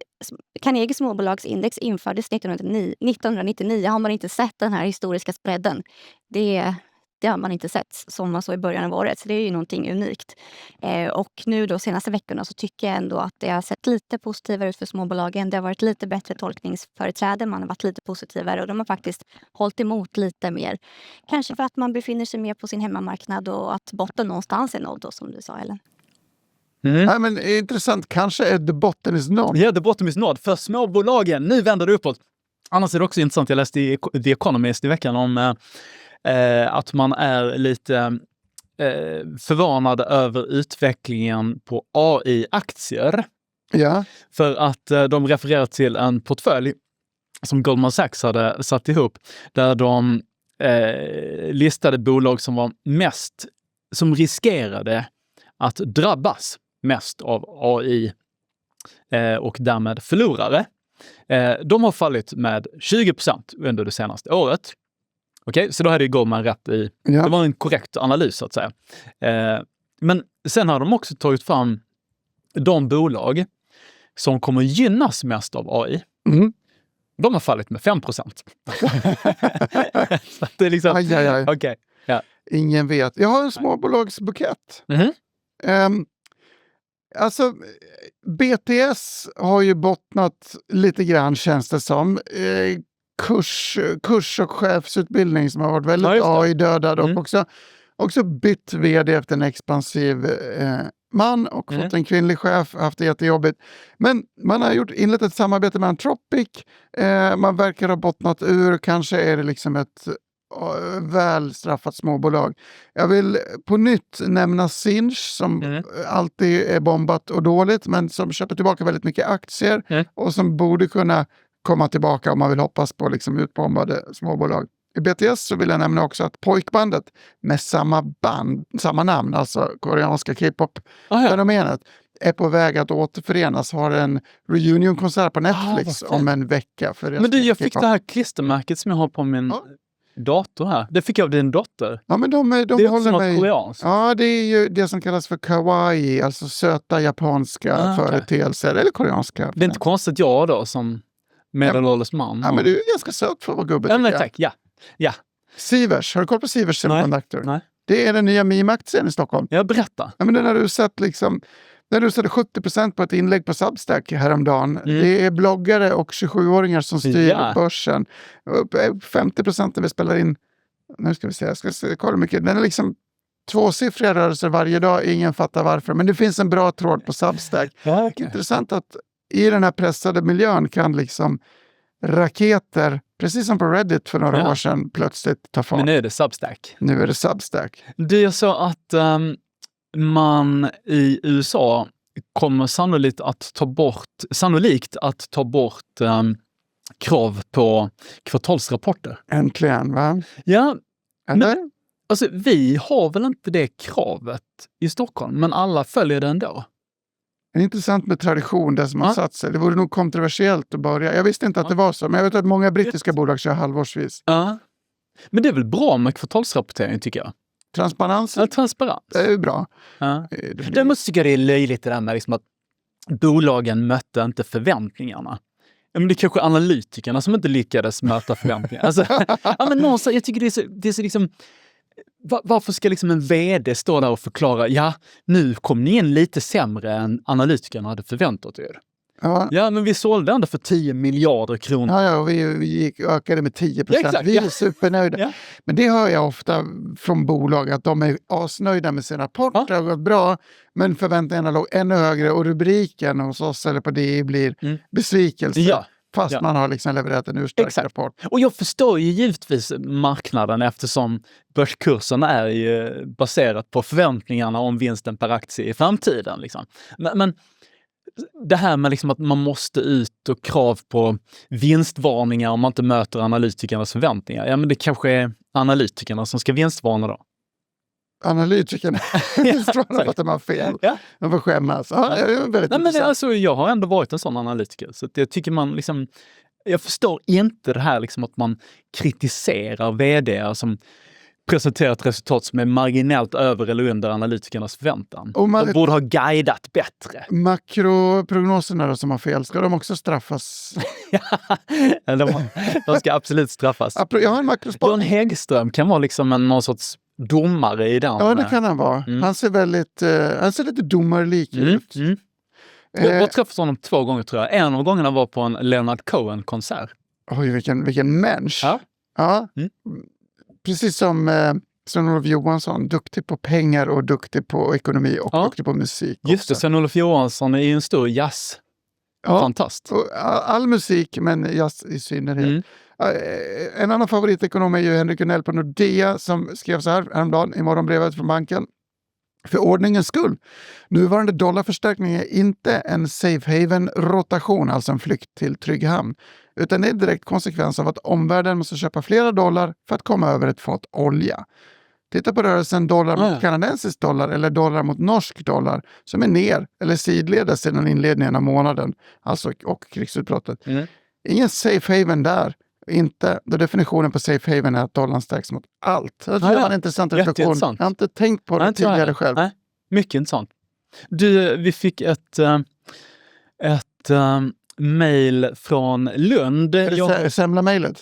Speaker 6: Carnegie småbolagsindex infördes 1999 har man inte sett den här historiska spreaden. Det det har man inte sett som man såg i början av året. Så det är ju någonting unikt. Och nu då senaste veckorna så tycker jag ändå att det har sett lite positivare ut för småbolagen. Det har varit lite bättre tolkningsföreträde, man har varit lite positivare och de har faktiskt hållit emot lite mer. Kanske för att man befinner sig mer på sin hemmamarknad och att botten någonstans är nådd då, som du sa, Ellen.
Speaker 1: Nej, men intressant, kanske är the bottom is nådd.
Speaker 2: Ja, the bottom is nådd för småbolagen. Nu vänder det uppåt. Annars är det också intressant, jag läste i The Economist i veckan om att man är lite förvarnad över utvecklingen på AI-aktier.
Speaker 1: Ja.
Speaker 2: För att de refererar till en portfölj som Goldman Sachs hade satt ihop där de listade bolag som var som riskerade att drabbas mest av AI och därmed förlorare. De har fallit med 20% under det senaste året. Okej, så då hade ju Goldman rätt i.
Speaker 1: Ja.
Speaker 2: Det var en korrekt analys så att säga. Men sen har de också tagit fram de bolag som kommer gynnas mest av AI.
Speaker 1: Mm.
Speaker 2: De har fallit med 5%. Så det är liksom,
Speaker 1: Aj.
Speaker 2: okej. Ja.
Speaker 1: Ingen vet. Jag har en småbolagsbukett. Alltså, BTS har ju bottnat lite grann, känns det som. Kurs och chefsutbildning som har varit väldigt AI-dödad och också bytt vd efter en expansiv man och fått en kvinnlig chef, haft det jättejobbigt. Men man har inlett ett samarbete med Anthropic. Man verkar ha bottnat ur, kanske är det liksom ett väl straffat småbolag. Jag vill på nytt nämna Sinch som alltid är bombat och dåligt, men som köper tillbaka väldigt mycket aktier och som borde kunna komma tillbaka om man vill hoppas på liksom utbombade småbolag. I BTS så vill jag nämna också att pojkbandet med samma namn, alltså koreanska K-pop-fenomenet, är på väg att återförenas, har en reunionkonsert på Netflix om en vecka.
Speaker 2: Men du, jag fick det här klistermärket som jag har på min dator här. Det fick jag av din dotter.
Speaker 1: Ja, men de
Speaker 2: det är
Speaker 1: håller
Speaker 2: också
Speaker 1: mig...
Speaker 2: något koreanskt.
Speaker 1: Ja, det är ju det som kallas för kawaii, alltså söta japanska företeelser, eller koreanska.
Speaker 2: Det är inte konstigt jag då som medelålders man.
Speaker 1: Ja, men du är ganska söt för att vara gubbe.
Speaker 2: Ja, men tack. Ja.
Speaker 1: Sivers, har du koll på Sivers Semiconductor?
Speaker 2: Nej.
Speaker 1: Det är den nya meme-aktien i Stockholm.
Speaker 2: Jag berättar.
Speaker 1: Ja, men den har du sett liksom... När du satte 70% på ett inlägg på Substack häromdagen. Det är bloggare och 27-åringar som styr börsen. 50% när vi spelar in... Nu ska vi se, jag ska kolla mycket. Den är liksom tvåsiffriga rörelser varje dag. Ingen fattar varför. Men det finns en bra tråd på Substack.
Speaker 2: Ja, okay.
Speaker 1: Intressant att i den här pressade miljön kan liksom raketer, precis som på Reddit för några år sedan, plötsligt ta fart.
Speaker 2: Men nu är det Substack.
Speaker 1: Nu är det Substack.
Speaker 2: Det är så att man i USA kommer sannolikt att ta bort krav på kvartalsrapporter.
Speaker 1: Äntligen, va?
Speaker 2: Ja,
Speaker 1: eller?
Speaker 2: Men, alltså, vi har väl inte det kravet i Stockholm, men alla följer det ändå.
Speaker 1: Det är intressant med tradition, det som har satt sig. Det vore nog kontroversiellt att börja. Jag visste inte att det var så, men jag vet att många brittiska bolag kör halvårsvis.
Speaker 2: Ja, men det är väl bra med kvartalsrapportering, tycker jag.
Speaker 1: Transparens?
Speaker 2: Ja, transparens.
Speaker 1: Det är ju bra.
Speaker 2: Ja. Det måste tycka det är löjligt det där med liksom att bolagen mötte inte förväntningarna. Ja, men det är kanske analytikerna som inte lyckades möta förväntningarna. Alltså, ja, men någonstans, jag tycker det är så liksom... Varför ska liksom en vd stå där och förklara, nu kom ni in lite sämre än analytikerna hade förväntat er. Ja, men vi sålde ändå för 10 miljarder kronor.
Speaker 1: Ja, och vi ökade med 10%. Vi är supernöjda. Ja. Men det hör jag ofta från bolag, att de är asnöjda med sina rapporter. Det har gått bra, men förväntningarna låg ännu högre och rubriken hos oss eller på DI blir besvikelse. Ja. Fast man har liksom levererat en urstark rapport.
Speaker 2: Och jag förstår ju givetvis marknaden eftersom börskursen är ju baserat på förväntningarna om vinsten per aktie i framtiden. Liksom. Men det här med liksom att man måste ut och krav på vinstvarningar om man inte möter analytikernas förväntningar. Ja, men det kanske är analytikerna som ska vinstvarna då.
Speaker 1: Analytikerna tror att de har fel. Ja. De får skämmas.
Speaker 2: Jag har ändå varit en sån analytiker. Så att jag tycker man liksom... Jag förstår inte det här liksom att man kritiserar vd som presenterar ett resultat som är marginellt över eller under analytikernas förväntan. De borde ha guidat bättre.
Speaker 1: Makroprognoserna då som har fel, ska de också straffas?
Speaker 2: de ska absolut straffas.
Speaker 1: Jag har en makrospår.
Speaker 2: John Häggström kan vara liksom någon sorts domare i den.
Speaker 1: Ja, det kan han vara. Han ser lite domarlik ut.
Speaker 2: Jag har träffat honom 2 gånger tror jag. En av gångerna var på en Leonard Cohen-konsert.
Speaker 1: Oj, vilken människa. Ja. Precis som Sven-Olof Johansson, duktig på pengar och duktig på ekonomi och duktig på musik.
Speaker 2: Just det, Sven-Olof Johansson är ju en stor jazz. Fantast.
Speaker 1: All musik, men jazz i synnerhet. En annan favoritekonom är ju Henrik Unell på Nordea som skrev så här häromdagen i morgonbrevet från banken. För ordningens skull. Nuvarande dollarförstärkning är inte en safe haven-rotation, alltså en flykt till trygg hamn. Utan det är en direkt konsekvens av att omvärlden måste köpa flera dollar för att komma över ett fat olja. Titta på rörelsen dollar mot kanadensisk dollar eller dollar mot norsk dollar som är ner eller sidledes sedan inledningen av månaden, alltså och krigsutbrottet. Ingen safe haven där. Inte, då definitionen på safe haven är att dollarn stärks mot allt. Det var en intressant reflektion. Jag har inte tänkt på det tidigare själv.
Speaker 2: Nej, mycket intressant. Vi fick ett mejl från Lund.
Speaker 1: Är det Semla-mejlet?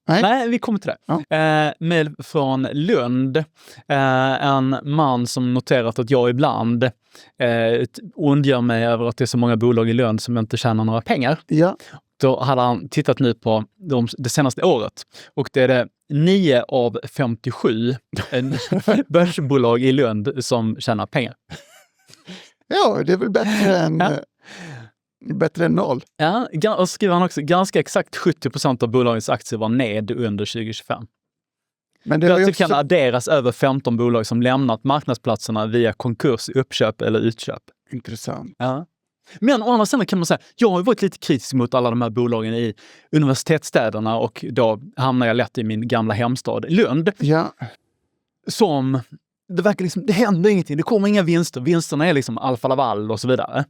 Speaker 2: Nej, vi kommer till det. Mejl från Lund. En man som noterat att jag ibland ondgör mig över att det är så många bolag i Lund som inte tjänar några pengar.
Speaker 1: Ja.
Speaker 2: Då hade han tittat nu på det senaste året. Och det är det 9 av 57 börsbolag i Lund som tjänar pengar.
Speaker 1: Ja, det är väl bättre än 0.
Speaker 2: Ja, och skriver han också, ganska exakt 70% av bolagens aktier var ned under 2025. Men det kan adderas över 15 bolag som lämnat marknadsplatserna via konkurs, uppköp eller utköp.
Speaker 1: Intressant.
Speaker 2: Ja. Men å andra sidan kan man säga, jag har varit lite kritisk mot alla de här bolagen i universitetsstäderna och då hamnar jag lätt i min gamla hemstad Lund.
Speaker 1: Ja.
Speaker 2: Som, det verkar liksom, det händer ingenting, det kommer inga vinster. Vinsterna är liksom Alfa Laval och så vidare.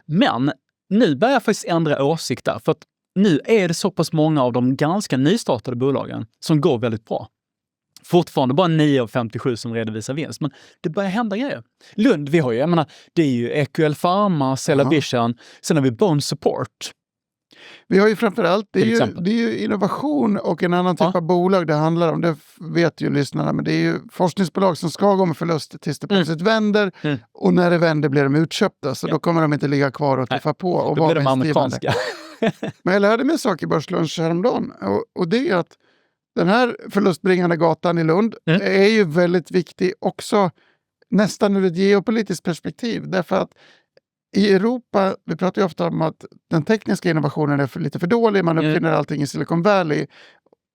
Speaker 2: Men nu börjar jag faktiskt ändra åsikt där, för att nu är det så pass många av de ganska nystartade bolagen som går väldigt bra. Fortfarande bara 9 av 57 som redovisar vinst, men det börjar hända grejer. Lund, vi har ju, jag menar, det är ju EQL Pharma, Cellavision, sen har vi Bone Support.
Speaker 1: Vi har ju framförallt, det är ju innovation och en annan typ av bolag det handlar om. Det vet ju lyssnarna, men det är ju forskningsbolag som ska gå med förlust tills det plötsligt vänder. Och när det vänder blir de utköpta, så då kommer de inte ligga kvar och tuffa på och vara vinstgivande. Men jag lärde mig en sak i Börslunch häromdagen, och det är att den här förlustbringande gatan i Lund är ju väldigt viktig också nästan ur ett geopolitiskt perspektiv. Därför att i Europa, vi pratar ju ofta om att den tekniska innovationen är lite för dålig, man uppfinner allting i Silicon Valley.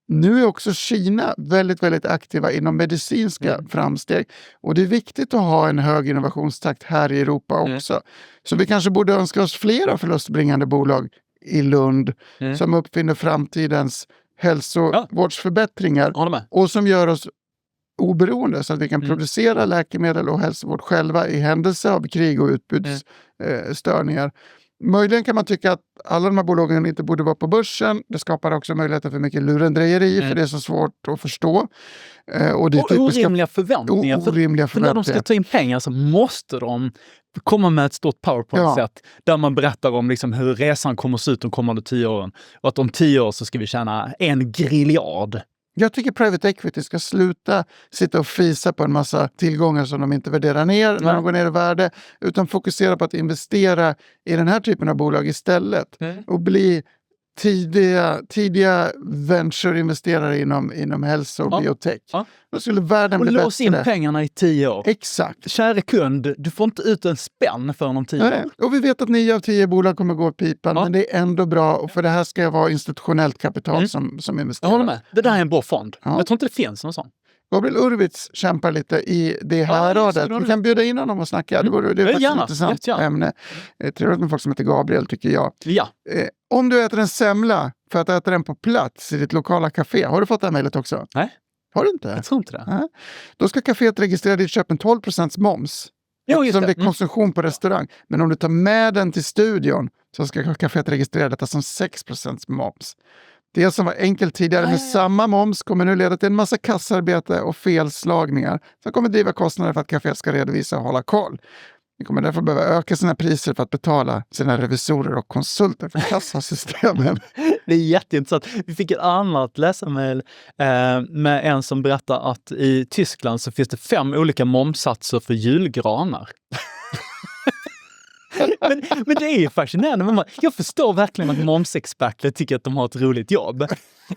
Speaker 1: Nu är också Kina väldigt, väldigt aktiva inom medicinska framsteg. Och det är viktigt att ha en hög innovationstakt här i Europa också. Så vi kanske borde önska oss flera förlustbringande bolag i Lund som uppfinner framtidens hälsovårdsförbättringar och som gör oss oberoende så att vi kan producera läkemedel och hälsovård själva i händelse av krig och utbudsstörningar. Möjligen kan man tycka att alla de här bolagen inte borde vara på börsen. Det skapar också möjligheter för mycket lurendrejeri för det är så svårt att förstå. Och det är
Speaker 2: orimliga förväntningar. För när de ska ta in pengar så måste de komma med ett stort PowerPoint-sätt där man berättar om liksom hur resan kommer att se ut de kommande 10 åren. Och att om 10 år så ska vi tjäna 1 griljard.
Speaker 1: Jag tycker private equity ska sluta sitta och fisa på en massa tillgångar som de inte värderar ner när de går ner i värde, utan fokusera på att investera i den här typen av bolag istället och bli tidiga venture-investerare inom hälso och biotech. Då skulle världen bli bättre. Och
Speaker 2: lås in pengarna i 10 år.
Speaker 1: Exakt.
Speaker 2: Kära kund, du får inte ut en spänn för om 10 år.
Speaker 1: Och vi vet att 9 av 10 bolag kommer gå åt pipan, men det är ändå bra, för det här ska vara institutionellt kapital som investerar.
Speaker 2: Jag håller med. Det där är en bra fond. Jag tror inte det finns någon sån.
Speaker 1: Gabriel Urwitz kämpar lite i det här radet. Vi kan bjuda in honom och snacka. Det är faktiskt ett intressant ämne. Trevligt med folk som heter Gabriel, tycker jag.
Speaker 2: Ja.
Speaker 1: Om du äter en semla för att äta den på plats i ditt lokala café, har du fått det här mejlet också?
Speaker 2: Nej.
Speaker 1: Har du inte?
Speaker 2: Jag tror inte det.
Speaker 1: Nej. Då ska kaféet registrera ditt köp med 12% moms. Som vid konsumtion på restaurang. Men om du tar med den till studion så ska kaféet registrera detta som 6% moms. Det som var enkelt tidigare med samma moms kommer nu leda till en massa kassarbete och felslagningar som kommer driva kostnader för att kaféet ska redovisa och hålla koll. Vi kommer därför behöva öka sina priser för att betala sina revisorer och konsulter för kassasystemen.
Speaker 2: Det är jätteintressant. Vi fick ett annat läsarmail med en som berättar att i Tyskland så finns det 5 olika momssatser för julgranar. men det är ju fascinerande. Jag förstår verkligen att momsexperter tycker att de har ett roligt jobb.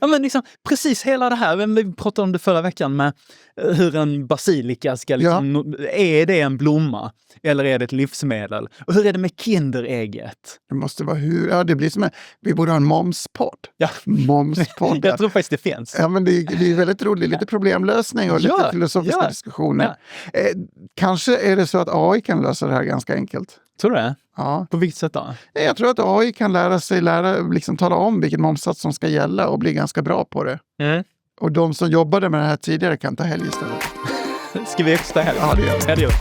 Speaker 2: Ja, men liksom, precis hela det här, vi pratade om det förra veckan med hur en basilika ska liksom, är det en blomma eller är det ett livsmedel? Och hur är det med Kinderägget?
Speaker 1: Det måste vara det blir som vi borde ha en momspodd.
Speaker 2: Ja.
Speaker 1: Momspodd.
Speaker 2: Jag tror faktiskt det finns.
Speaker 1: Ja, men det är väldigt roligt, lite problemlösning och lite filosofiska diskussioner.
Speaker 2: Ja.
Speaker 1: Kanske är det så att AI kan lösa det här ganska enkelt.
Speaker 2: Tror du det?
Speaker 1: Ja.
Speaker 2: På vilket sätt då?
Speaker 1: Jag tror att AI kan liksom tala om vilken momssats som ska gälla och bli ganska bra på det.
Speaker 2: Mm.
Speaker 1: Och de som jobbade med det här tidigare kan ta helg istället.
Speaker 2: Ska vi extra helg?
Speaker 1: Ja, det gör vi.
Speaker 2: Ja, det gör vi.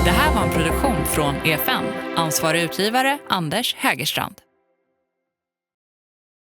Speaker 7: Det här var en produktion från EFN. Ansvarig utgivare Anders Hägerstrand.